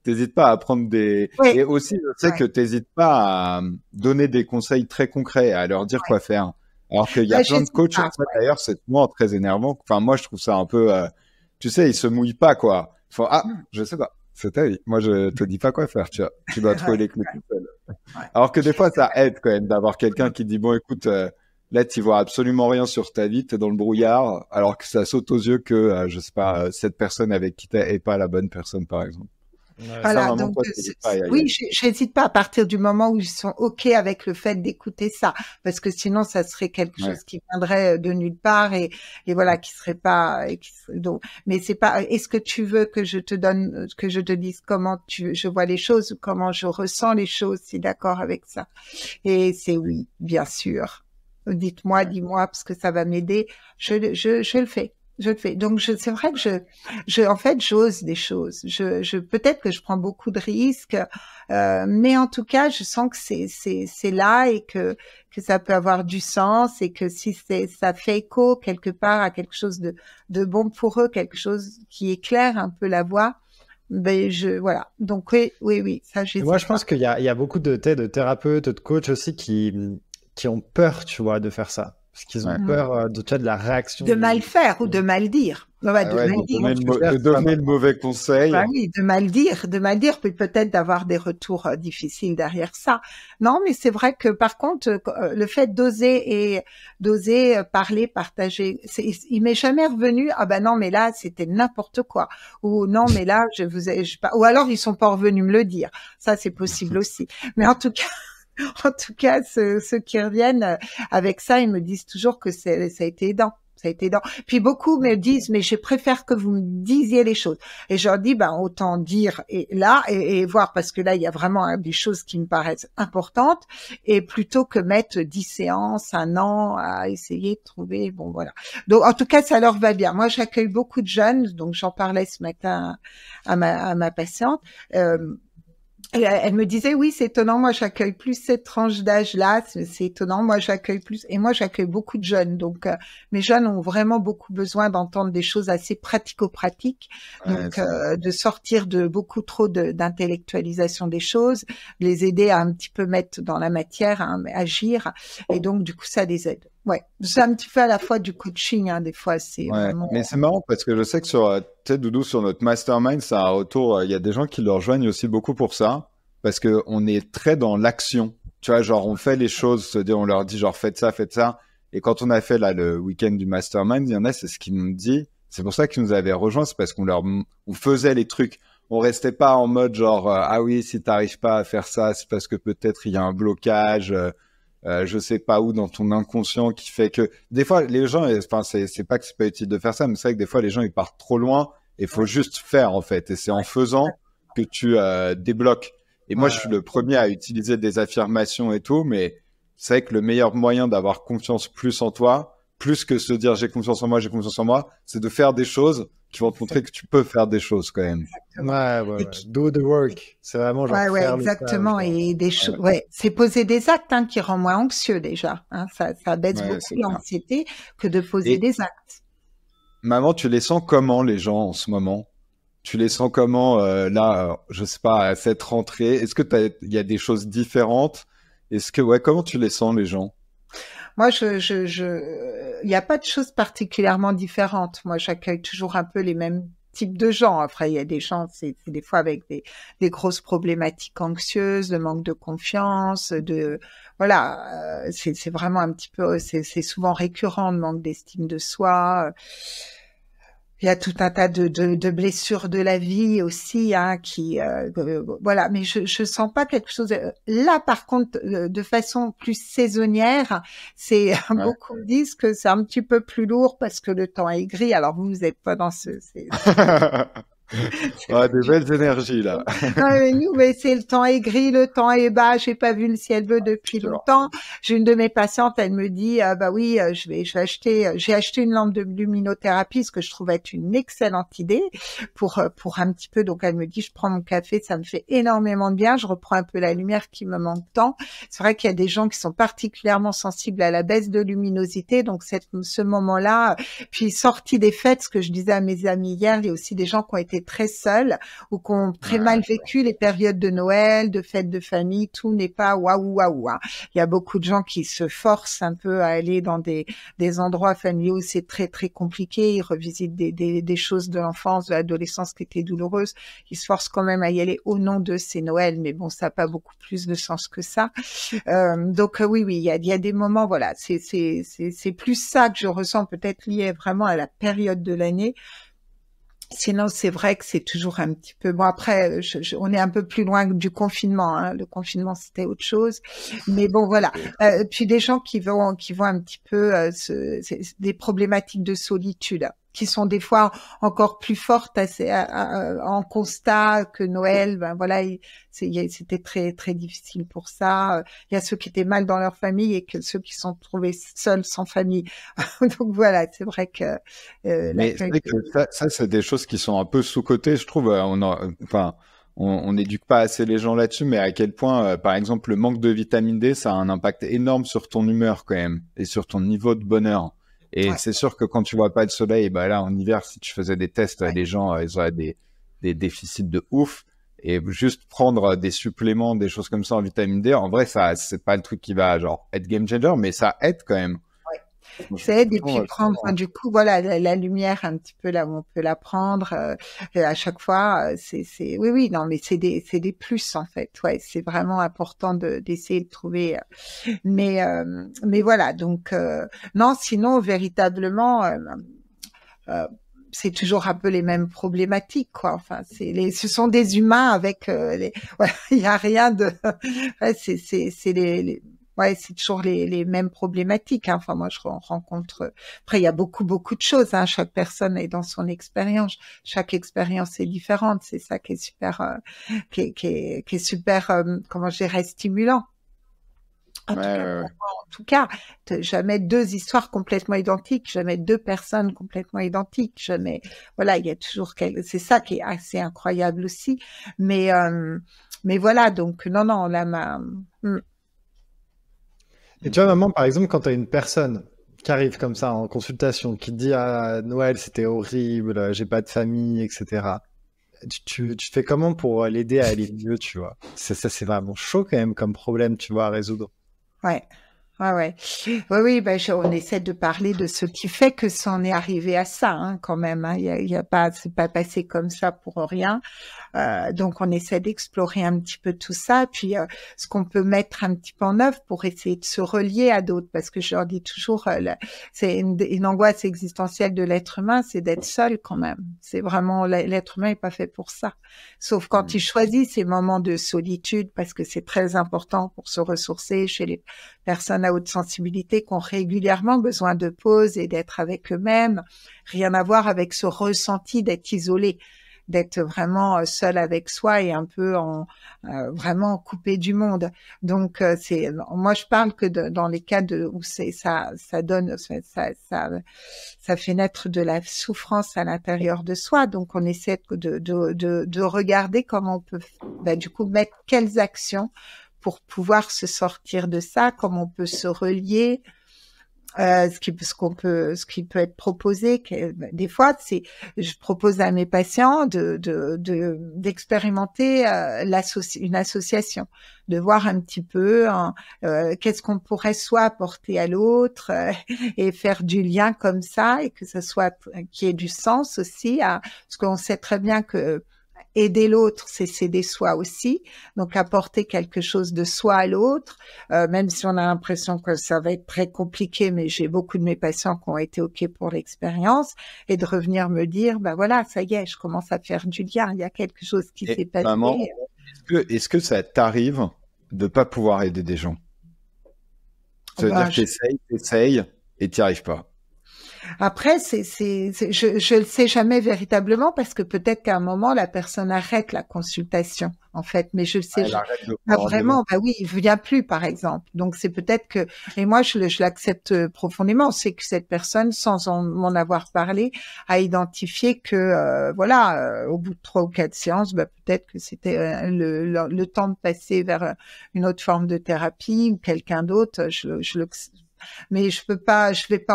T'hésites pas à prendre Oui, et aussi, je sais ouais. que t'hésites pas à donner des conseils très concrets, à leur dire quoi faire. Alors qu'il y a Bah, plein de j'hésite coachs, pas. ça d'ailleurs, c'est souvent très énervant. Enfin, moi, je trouve ça un peu, tu sais, ils se mouillent pas, quoi. Ils font, ah, je sais pas. C'est ta vie. Moi, je te dis pas quoi faire, tu vois. Tu dois trouver Ouais, les clés tout seul. ouais. Alors que des fois, ça aide quand même d'avoir quelqu'un qui dit, bon, écoute, là, tu vois absolument rien sur ta vie, t'es dans le brouillard, alors que ça saute aux yeux que, je sais pas, cette personne avec qui t'es est pas la bonne personne, par exemple. Ouais. Ça, Voilà, vraiment, donc toi, t'hésites pas à y oui, aller. j'hésite pas à partir du moment où ils sont OK avec le fait d'écouter ça, parce que sinon ça serait quelque Ouais. chose qui viendrait de nulle part et voilà qui serait pas donc. Mais c'est pas. Est-ce que tu veux que je te donne, que je te dise comment je vois les choses ou comment je ressens les choses? Si d'accord avec ça. Et c'est oui, bien sûr. Dites-moi, Ouais. dis-moi, parce que ça va m'aider. Je le fais. Je le fais. Donc, c'est vrai que en fait, j'ose des choses. Peut-être que je prends beaucoup de risques, mais en tout cas, je sens que c'est là et que ça peut avoir du sens et que si ça fait écho quelque part à quelque chose de bon pour eux, quelque chose qui éclaire un peu la voie, ben, voilà. Donc, oui, ça, Et moi, j'hésite je pas. pense il y a beaucoup de thérapeutes, de coachs aussi qui ont peur, tu vois, de faire ça. Parce qu'ils ont Ouais. peur tu vois, de la réaction De mal faire ou de mal dire. Ouais, Ah de ouais, mal Non, dire. comment tu gères de ça donner le maintenant? mauvais conseil. Bah oui, de mal dire, puis peut-être d'avoir des retours difficiles derrière ça. Non, mais c'est vrai que par contre, le fait d'oser parler, partager, il m'est jamais revenu. Ah ben non, mais là c'était n'importe quoi. Ou non, mais là ou alors ils sont pas revenus me le dire. Ça c'est possible aussi. Mais en tout cas. En tout cas, ceux qui reviennent avec ça, ils me disent toujours que ça a été aidant. Ça a été aidant. Puis beaucoup me disent, mais je préfère que vous me disiez les choses. Et je leur dis, ben autant dire et voir, parce que là, il y a vraiment des choses qui me paraissent importantes, et plutôt que mettre 10 séances, 1 an à essayer de trouver, bon voilà. Donc en tout cas, ça leur va bien. Moi, j'accueille beaucoup de jeunes, donc j'en parlais ce matin à ma patiente. Elle me disait, oui, c'est étonnant, moi j'accueille plus cette tranche d'âge-là, c'est étonnant, moi j'accueille plus, et moi j'accueille beaucoup de jeunes, donc mes jeunes ont vraiment beaucoup besoin d'entendre des choses assez pratico-pratiques, donc de sortir de beaucoup trop d'intellectualisation des choses, de les aider à un petit peu mettre dans la matière, à agir, et donc du coup ça les aide. Ouais, c'est un petit peu à la fois du coaching, hein, des fois c'est vraiment... Mais c'est marrant parce que je sais que sur, tu sais, Doudou, sur notre mastermind, c'est un retour, il y a des gens qui le rejoignent aussi beaucoup pour ça, parce que on est très dans l'action. Tu vois, genre, on fait les choses, on leur dit, genre, faites ça, et quand on a fait, là, le week-end du mastermind, il y en a, c'est ce qu'ils nous dit, c'est pour ça qu'ils nous avaient rejoints, c'est parce on faisait les trucs. On restait pas en mode genre, ah oui, si t'arrives pas à faire ça, c'est parce que peut-être il y a un blocage, je sais pas où dans ton inconscient qui fait que des fois les gens, enfin c'est pas que c'est pas utile de faire ça, mais c'est vrai que des fois les gens ils partent trop loin et faut juste faire en fait, et c'est en faisant que tu débloques. Et moi je suis le premier à utiliser des affirmations et tout, mais c'est vrai que le meilleur moyen d'avoir confiance plus en toi, plus que se dire j'ai confiance en moi, c'est de faire des choses qui vont te montrer que tu peux faire des choses quand même. Ouais. Do the work. C'est vraiment genre faire exactement. le Et des choses, c'est poser des actes, hein, qui rend moins anxieux déjà. Hein, ça baisse beaucoup l'anxiété que de poser des actes. Maman, tu les sens comment les gens en ce moment? Tu les sens comment là, je sais pas, à cette rentrée? Est-ce que il y a des choses différentes? Est-ce que comment tu les sens les gens? Moi, il n'y a pas de choses particulièrement différentes. Moi, j'accueille toujours un peu les mêmes types de gens. Après, il y a des gens, c'est des fois avec des grosses problématiques anxieuses, de manque de confiance, voilà, c'est vraiment un petit peu, c'est souvent récurrent, de manque d'estime de soi. Il y a tout un tas de blessures de la vie aussi, hein, voilà. Mais je sens pas quelque chose. Là, par contre, de façon plus saisonnière, c'est beaucoup me disent que c'est un petit peu plus lourd parce que le temps est gris. Alors vous êtes pas dans des belles énergies là. Non, mais nous, mais c'est le temps est gris, le temps est bas, j'ai pas vu le ciel bleu depuis longtemps. J'ai une de mes patientes, elle me dit, bah oui, j'ai acheté une lampe de luminothérapie, ce que je trouve être une excellente idée pour un petit peu. Donc elle me dit, je prends mon café, ça me fait énormément de bien, je reprends un peu la lumière qui me manque tant. C'est vrai qu'il y a des gens qui sont particulièrement sensibles à la baisse de luminosité, donc ce moment-là, puis sorti des fêtes, ce que je disais à mes amis hier, il y a aussi des gens qui ont été très seuls ou qui ont très mal vécu les périodes de Noël, de fêtes de famille. Tout n'est pas waouh. Hein. Il y a beaucoup de gens qui se forcent un peu à aller dans des endroits familiaux où c'est très très compliqué. Ils revisitent des choses de l'enfance, de l'adolescence qui étaient douloureuses. Ils se forcent quand même à y aller au nom de ces Noël, mais bon, ça n'a pas beaucoup plus de sens que ça. Donc oui, il y a des moments, voilà, c'est plus ça que je ressens, peut-être lié vraiment à la période de l'année. Sinon, c'est vrai que c'est toujours un petit peu... Bon, après, on est un peu plus loin du confinement. Hein. Le confinement, c'était autre chose. Mais bon, voilà. Puis des gens qui vont un petit peu... des problématiques de solitude qui sont des fois encore plus fortes en constat que Noël. Ben voilà, c'était très très difficile pour ça. Il y a ceux qui étaient mal dans leur famille et que ceux qui sont trouvés seuls sans famille. Donc voilà, c'est vrai que mais c'est vrai que ça c'est des choses qui sont un peu sous-cotées, je trouve. On n'éduque pas assez les gens là-dessus, mais à quel point, par exemple, le manque de vitamine D, ça a un impact énorme sur ton humeur quand même et sur ton niveau de bonheur. Et c'est sûr que quand tu vois pas le soleil, bah là, en hiver, si tu faisais des tests, les gens, ils auraient des déficits de ouf. Et juste prendre des suppléments, des choses comme ça en vitamine D, en vrai, ça, c'est pas le truc qui va, genre, être game changer, mais ça aide quand même. Ça aide, et puis prendre, du coup, voilà, la lumière un petit peu là où on peut la prendre, à chaque fois, oui, non, mais c'est des plus, en fait. Ouais, c'est vraiment important d'essayer de trouver, mais voilà, donc, non, sinon, véritablement, c'est toujours un peu les mêmes problématiques, quoi. Enfin, ce sont des humains avec voilà, il y a rien de, ouais, ouais, c'est toujours les mêmes problématiques, hein. Enfin, moi, je rencontre, après, il y a beaucoup de choses, hein. Chaque personne est dans son expérience. Chaque expérience est différente. C'est ça qui est super, qui est super, comment je dirais, stimulant. En tout cas, jamais deux histoires complètement identiques, jamais deux personnes complètement identiques, jamais. Voilà, il y a toujours c'est ça qui est assez incroyable aussi. Mais voilà, donc non, là, Et tu vois, maman, par exemple, quand tu as une personne qui arrive comme ça en consultation, qui te dit ah, Noël, c'était horrible, j'ai pas de famille, etc. Tu fais comment pour l'aider à aller mieux, tu vois? Ça, c'est vraiment chaud quand même comme problème, tu vois, à résoudre. Ouais. Ouais. Oui, ben, on essaie de parler de ce qui fait que ça en est arrivé à ça, hein, quand même, hein. Il y a pas, c'est pas passé comme ça pour rien. Donc, on essaie d'explorer un petit peu tout ça, puis ce qu'on peut mettre un petit peu en œuvre pour essayer de se relier à d'autres, parce que je leur dis toujours, c'est une angoisse existentielle de l'être humain, c'est d'être seul quand même. C'est vraiment, l'être humain est pas fait pour ça. Sauf quand il choisit ces moments de solitude, parce que c'est très important pour se ressourcer chez les personnes à haute sensibilité qui ont régulièrement besoin de pause et d'être avec eux-mêmes. Rien à voir avec ce ressenti d'être isolé, d'être vraiment seul avec soi et un peu vraiment coupé du monde. Donc moi je parle que dans les cas où ça donne ça fait naître de la souffrance à l'intérieur de soi. Donc on essaie de regarder comment on peut du coup mettre quelles actions pour pouvoir se sortir de ça, comment on peut se relier. Ce qui peut être proposé, des fois, je propose à mes patients d'expérimenter une association, de voir un petit peu qu'est-ce qu'on pourrait soit apporter à l'autre et faire du lien comme ça et que ça soit qu'il y ait du sens aussi, parce qu'on sait très bien que aider l'autre, c'est s'aider soi aussi. Donc, apporter quelque chose de soi à l'autre, même si on a l'impression que ça va être très compliqué, mais j'ai beaucoup de mes patients qui ont été OK pour l'expérience, et de revenir me dire, voilà, ça y est, je commence à faire du lien. Il y a quelque chose qui s'est passé. Maman, est-ce que ça t'arrive de pas pouvoir aider des gens? Ça veut dire que t'essayes et t'y arrives pas. Après, je le sais jamais véritablement parce que peut-être qu'à un moment la personne arrête la consultation, en fait, mais je le sais pas vraiment. Oui, il vient plus, par exemple. Donc c'est peut-être que, et moi je l'accepte profondément, c'est que cette personne, sans m'en avoir parlé, a identifié que au bout de 3 ou 4 séances, peut-être que c'était le temps de passer vers une autre forme de thérapie ou quelqu'un d'autre. Mais je vais pas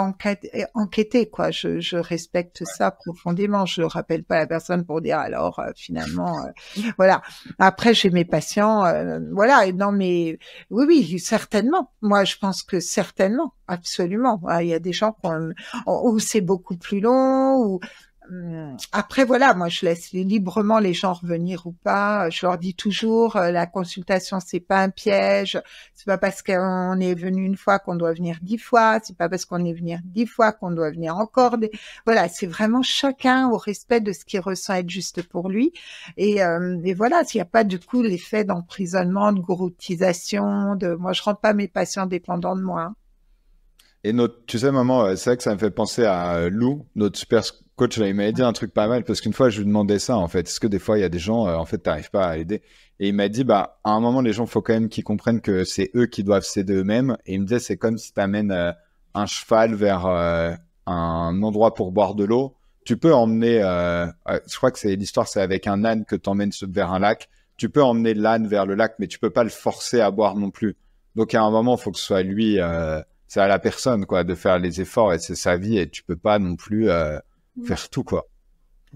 enquêter, quoi. Je respecte ça profondément. Je le rappelle pas à la personne pour dire alors finalement, voilà. Après, j'ai mes patients, voilà. Non, mais oui, certainement. Moi, je pense que certainement, absolument. Il y a des gens où c'est beaucoup plus long, ou après, voilà, moi, je laisse librement les gens revenir ou pas. Je leur dis toujours, la consultation, c'est pas un piège. C'est pas parce qu'on est venu une fois qu'on doit venir 10 fois. C'est pas parce qu'on est venu 10 fois qu'on doit venir encore. Voilà, c'est vraiment chacun au respect de ce qu'il ressent être juste pour lui. Et voilà, s'il n'y a pas du coup l'effet d'emprisonnement, de gouroutisation, moi, je rends pas mes patients dépendants de moi. Hein. Et tu sais, maman, c'est vrai que ça me fait penser à Lou, notre super coach. Il m'a dit un truc pas mal parce qu'une fois, je lui demandais ça, en fait. Est-ce que des fois, il y a des gens, en fait, t'arrives pas à aider? Et il m'a dit, à un moment, les gens, faut quand même qu'ils comprennent que c'est eux qui doivent s'aider eux-mêmes. Et il me disait, c'est comme si t'amènes un cheval vers un endroit pour boire de l'eau. Tu peux emmener, je crois que l'histoire, c'est avec un âne que t'emmènes vers un lac. Tu peux emmener l'âne vers le lac, mais tu peux pas le forcer à boire non plus. Donc, à un moment, il faut que ce soit lui, c'est à la personne, quoi, de faire les efforts, et c'est sa vie, et tu peux pas non plus faire tout, quoi.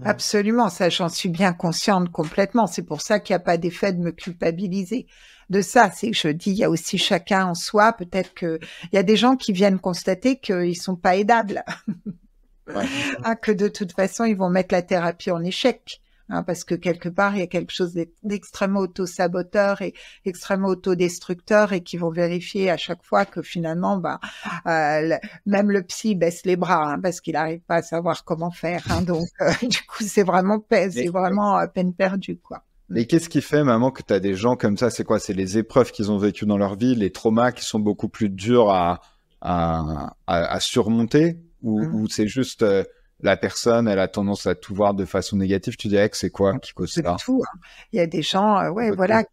Absolument, ça, j'en suis bien consciente complètement. C'est pour ça qu'il n'y a pas d'effet de me culpabiliser de ça. C'est que je dis, il y a aussi chacun en soi. Peut-être que il y a des gens qui viennent constater qu'ils sont pas aidables, que de toute façon, ils vont mettre la thérapie en échec. hein, parce que quelque part, il y a quelque chose d'extrêmement auto-saboteur et extrêmement autodestructeur et qui vont vérifier à chaque fois que finalement, même le psy baisse les bras, hein, parce qu'il n'arrive pas à savoir comment faire. Hein, donc, du coup, c'est vraiment peine perdue, quoi. Et qu'est-ce qui fait, maman, que tu as des gens comme ça? C'est quoi? C'est les épreuves qu'ils ont vécues dans leur vie, les traumas qui sont beaucoup plus durs à surmonter? Ou c'est juste la personne, elle a tendance à tout voir de façon négative? Tu dirais que c'est quoi qui cause ça? Tout, hein. Il y a des gens,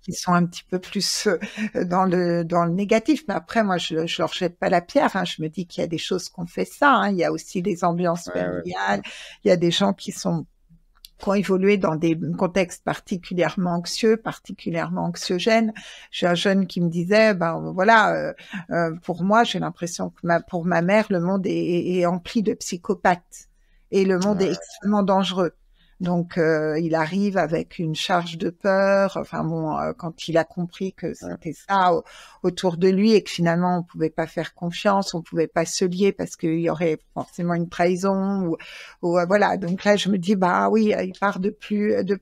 qui sont un petit peu plus dans le négatif. Mais après, moi, je leur jette pas la pierre. Hein. Je me dis qu'il y a des choses qu'on fait ça. Hein. Il y a aussi les ambiances familiales. Il y a des gens qui ont évolué dans des contextes particulièrement anxieux, particulièrement anxiogènes. J'ai un jeune qui me disait, pour moi, j'ai l'impression que pour ma mère, le monde est empli de psychopathes et le monde est extrêmement dangereux. Donc, il arrive avec une charge de peur. Enfin bon, quand il a compris que c'était ça autour de lui et que finalement on pouvait pas faire confiance, on pouvait pas se lier parce qu'il y aurait forcément une trahison ou voilà. Donc là, je me dis oui, il part de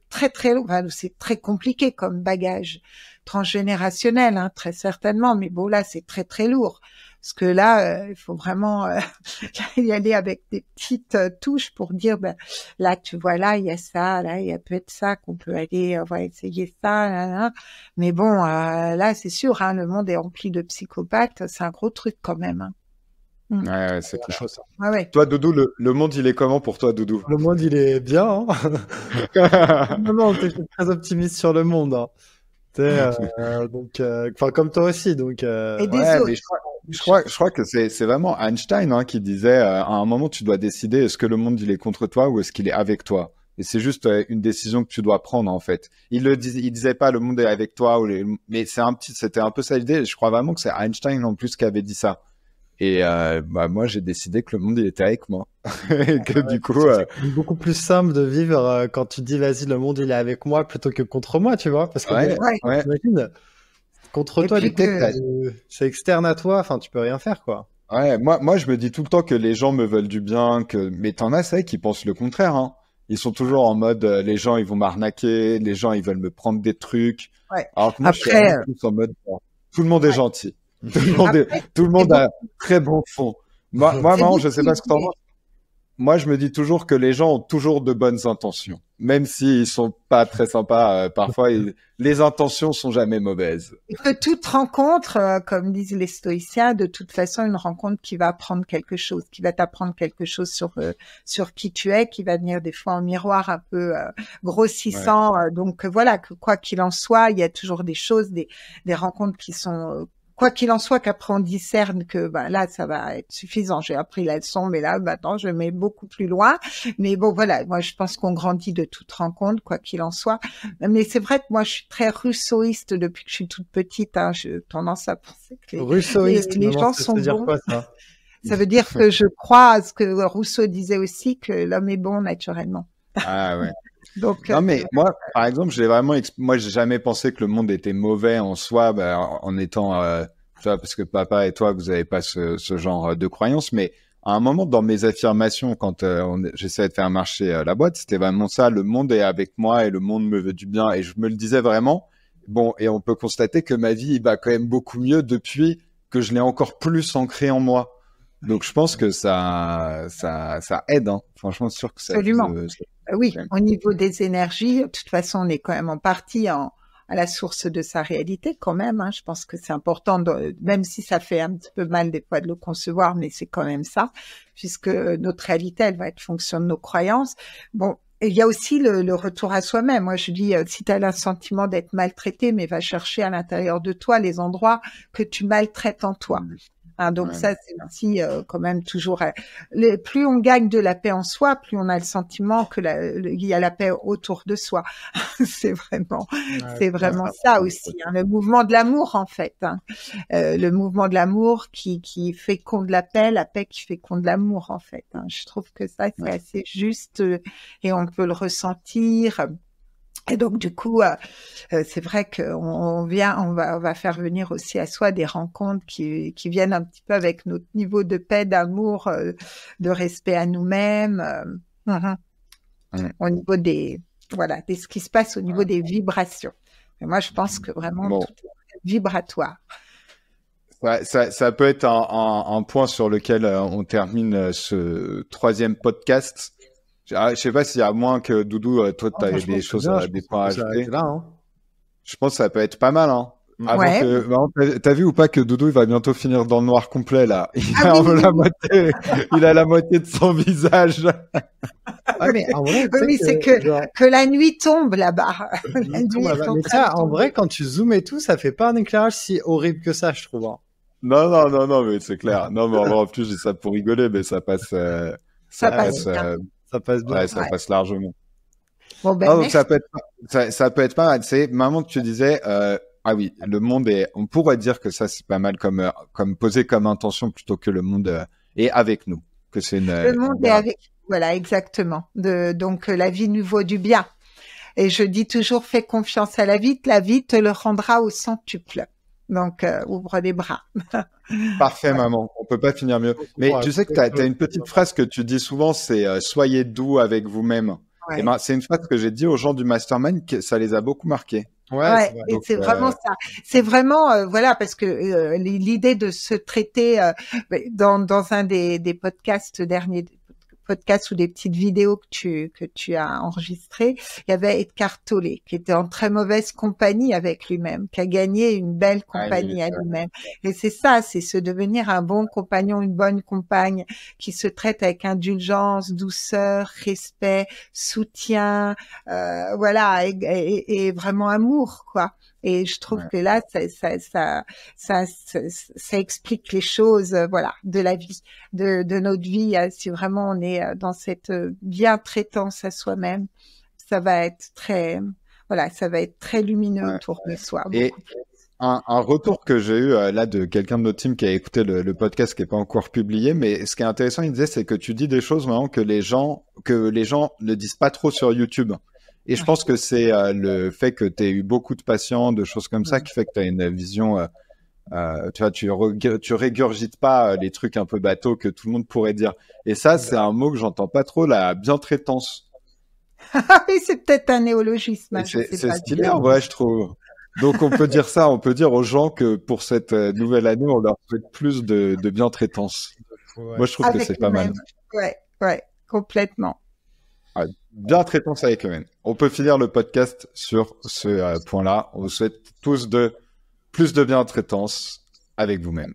très très loin. Enfin, c'est très compliqué comme bagage transgénérationnel, hein, très certainement. Mais bon, là, c'est très très lourd. Parce que là, il faut vraiment y aller avec des petites touches pour dire, là, tu vois, là, il y a ça, là, il y a peut-être ça qu'on peut aller, on va essayer ça, là. Mais bon, là, c'est sûr, hein, le monde est rempli de psychopathes, c'est un gros truc quand même. Hein. Ouais, c'est quelque chose. Ouais. Toi, Doudou, le monde, il est comment pour toi, Doudou? Le monde, il est bien. Hein. Non, t'es très optimiste sur le monde. Hein. Donc, comme toi aussi. Donc, Et des autres. Mais je crois que c'est vraiment Einstein qui disait à un moment, tu dois décider est-ce que le monde il est contre toi ou est-ce qu'il est avec toi. Et c'est juste une décision que tu dois prendre en fait. Il disait pas le monde est avec toi mais c'était un peu ça l'idée. Je crois vraiment que c'est Einstein en plus qui avait dit ça. Et moi j'ai décidé que le monde il était avec moi. Et que du coup c'est beaucoup plus simple de vivre quand tu dis vas-y le monde il est avec moi plutôt que contre moi, tu vois, parce que t'imagines, contre toi c'est externe à toi, enfin tu peux rien faire quoi. Ouais, moi je me dis tout le temps que les gens me veulent du bien, mais t'en as c'est qui pensent le contraire. Hein. Ils sont toujours en mode les gens ils vont m'arnaquer, les gens ils veulent me prendre des trucs. Ouais. Alors que moi je suis plus en mode tout le monde est gentil. Tout le monde a très bon fond. Moi, maman, je sais pas ce que t'en penses. Moi, je me dis toujours que les gens ont toujours de bonnes intentions. Même s'ils sont pas très sympas, parfois, les intentions sont jamais mauvaises. Et que toute rencontre, comme disent les stoïciens, de toute façon, une rencontre qui va apprendre quelque chose, qui va t'apprendre quelque chose sur qui tu es, qui va venir des fois en miroir un peu grossissant. Donc voilà, que quoi qu'il en soit, il y a toujours des choses, des rencontres qui sont quoi qu'il en soit, qu'après on discerne que là ça va être suffisant. J'ai appris la leçon, mais là maintenant je mets beaucoup plus loin. Mais bon voilà, moi je pense qu'on grandit de toute rencontre, quoi qu'il en soit. Mais c'est vrai que moi je suis très rousseauiste depuis que je suis toute petite. Hein. J'ai tendance à penser que les gens sont bons. Quoi, ça veut dire que je crois à ce que Rousseau disait aussi, que l'homme est bon naturellement. Ah ouais. Donc, non mais moi, par exemple, moi j'ai jamais pensé que le monde était mauvais en soi, en étant, tu vois, parce que papa et toi, vous avez pas ce genre de croyance, mais à un moment dans mes affirmations, quand j'essayais de faire marcher la boîte, c'était vraiment ça, le monde est avec moi et le monde me veut du bien, et je me le disais vraiment. Bon, et on peut constater que ma vie va quand même beaucoup mieux depuis que je l'ai encore plus ancré en moi. Donc je pense que ça aide, hein. Franchement, c'est sûr que ça. Absolument. Oui, au niveau des énergies, de toute façon, on est quand même en partie à la source de sa réalité quand même. Hein. Je pense que c'est important, même si ça fait un petit peu mal des fois de le concevoir, mais c'est quand même ça, puisque notre réalité, elle va être fonction de nos croyances. Bon, et il y a aussi le retour à soi-même. Moi, je dis, si tu as le sentiment d'être maltraité, mais va chercher à l'intérieur de toi les endroits que tu maltraites en toi. Hein, donc ça, c'est aussi quand même toujours... plus on gagne de la paix en soi, plus on a le sentiment que il y a la paix autour de soi. c'est vraiment ça aussi. Hein, le mouvement de l'amour, en fait. Hein. Le mouvement de l'amour qui féconde la paix qui féconde l'amour, en fait. Hein. Je trouve que ça, c'est assez juste et on peut le ressentir. Et donc du coup, c'est vrai qu'on va faire venir aussi à soi des rencontres qui viennent un petit peu avec notre niveau de paix, d'amour, de respect à nous-mêmes, au niveau des voilà, de ce qui se passe au niveau des vibrations. Et moi, je pense que vraiment, Bon. tout est vibratoire. Ça peut être un point sur lequel on termine ce 3e podcast. Je sais pas s'il y a moins que Doudou, toi, tu avais des choses, des points à ajouter. Là, hein. Je pense que ça peut être pas mal, hein. Avant Ouais. t'as vu ou pas que Doudou, il va bientôt finir dans le noir complet, là. Ah oui, Il a la moitié de son visage. Ah, mais en vrai, Oui, mais c'est que la nuit tombe là-bas. La nuit est en mais train ça, de en vrai, tomber. quand tu zoomes et tout, ça fait pas un éclairage si horrible que ça, je trouve, hein. Non, mais c'est clair. Non, mais en plus, je dis ça pour rigoler, mais ça passe, Ça passe bien. Ça passe bien. ouais, ça Ouais. passe largement. Bon, ben, Ah, donc merci. ça peut être pas mal. C'est maman que tu disais, ah oui, le monde est, on pourrait dire que ça c'est pas mal comme posé comme intention plutôt que le monde est avec nous, que c'est Le monde est avec. Voilà, exactement. Donc, la vie nous vaut du bien. Et je dis toujours, fais confiance à la vie te le rendra au centuple. Donc, ouvre les bras. Parfait, maman. On peut pas finir mieux. Mais tu sais que t'as une petite phrase que tu dis souvent, c'est soyez doux avec vous-même. Ouais. Et ben, c'est une phrase que j'ai dit aux gens du mastermind, que ça les a beaucoup marqués. Ouais, c'est vrai. Et Donc, c'est vraiment ça. C'est vraiment voilà parce que l'idée de se traiter dans un des podcasts derniers podcasts ou des petites vidéos que tu as enregistrées, il y avait Edgar Tolle qui était en très mauvaise compagnie avec lui-même, qui a gagné une belle compagnie à lui-même. Et c'est ça, c'est se devenir un bon compagnon, une bonne compagne qui se traite avec indulgence, douceur, respect, soutien, voilà, et vraiment amour, quoi. Et je trouve que là, ça explique les choses, voilà, de la vie, de notre vie. Si vraiment on est dans cette bientraitance à soi-même, ça va être très, voilà, ça va être très lumineux autour de soi. Et un retour que j'ai eu là de quelqu'un de notre team qui a écouté le podcast qui est pas encore publié, mais ce qui est intéressant, il disait, c'est que tu dis des choses maintenant que les gens ne disent pas trop sur YouTube. Et je pense que c'est le fait que tu aies eu beaucoup de patients, de choses comme ça, qui fait que tu as une vision, tu vois, tu régurgites pas les trucs un peu bateaux que tout le monde pourrait dire. Et ça, c'est un mot que j'entends pas trop, la bientraitance. Oui, c'est peut-être un néologisme. C'est stylé en vrai, je trouve. Donc on peut dire ça, on peut dire aux gens que pour cette nouvelle année, on leur souhaite plus de bientraitance. Moi, je trouve que c'est pas mal. Ouais, complètement. Bientraitance avec eux-mêmes. On peut finir le podcast sur ce point-là. On vous souhaite tous plus de bientraitance avec vous-même.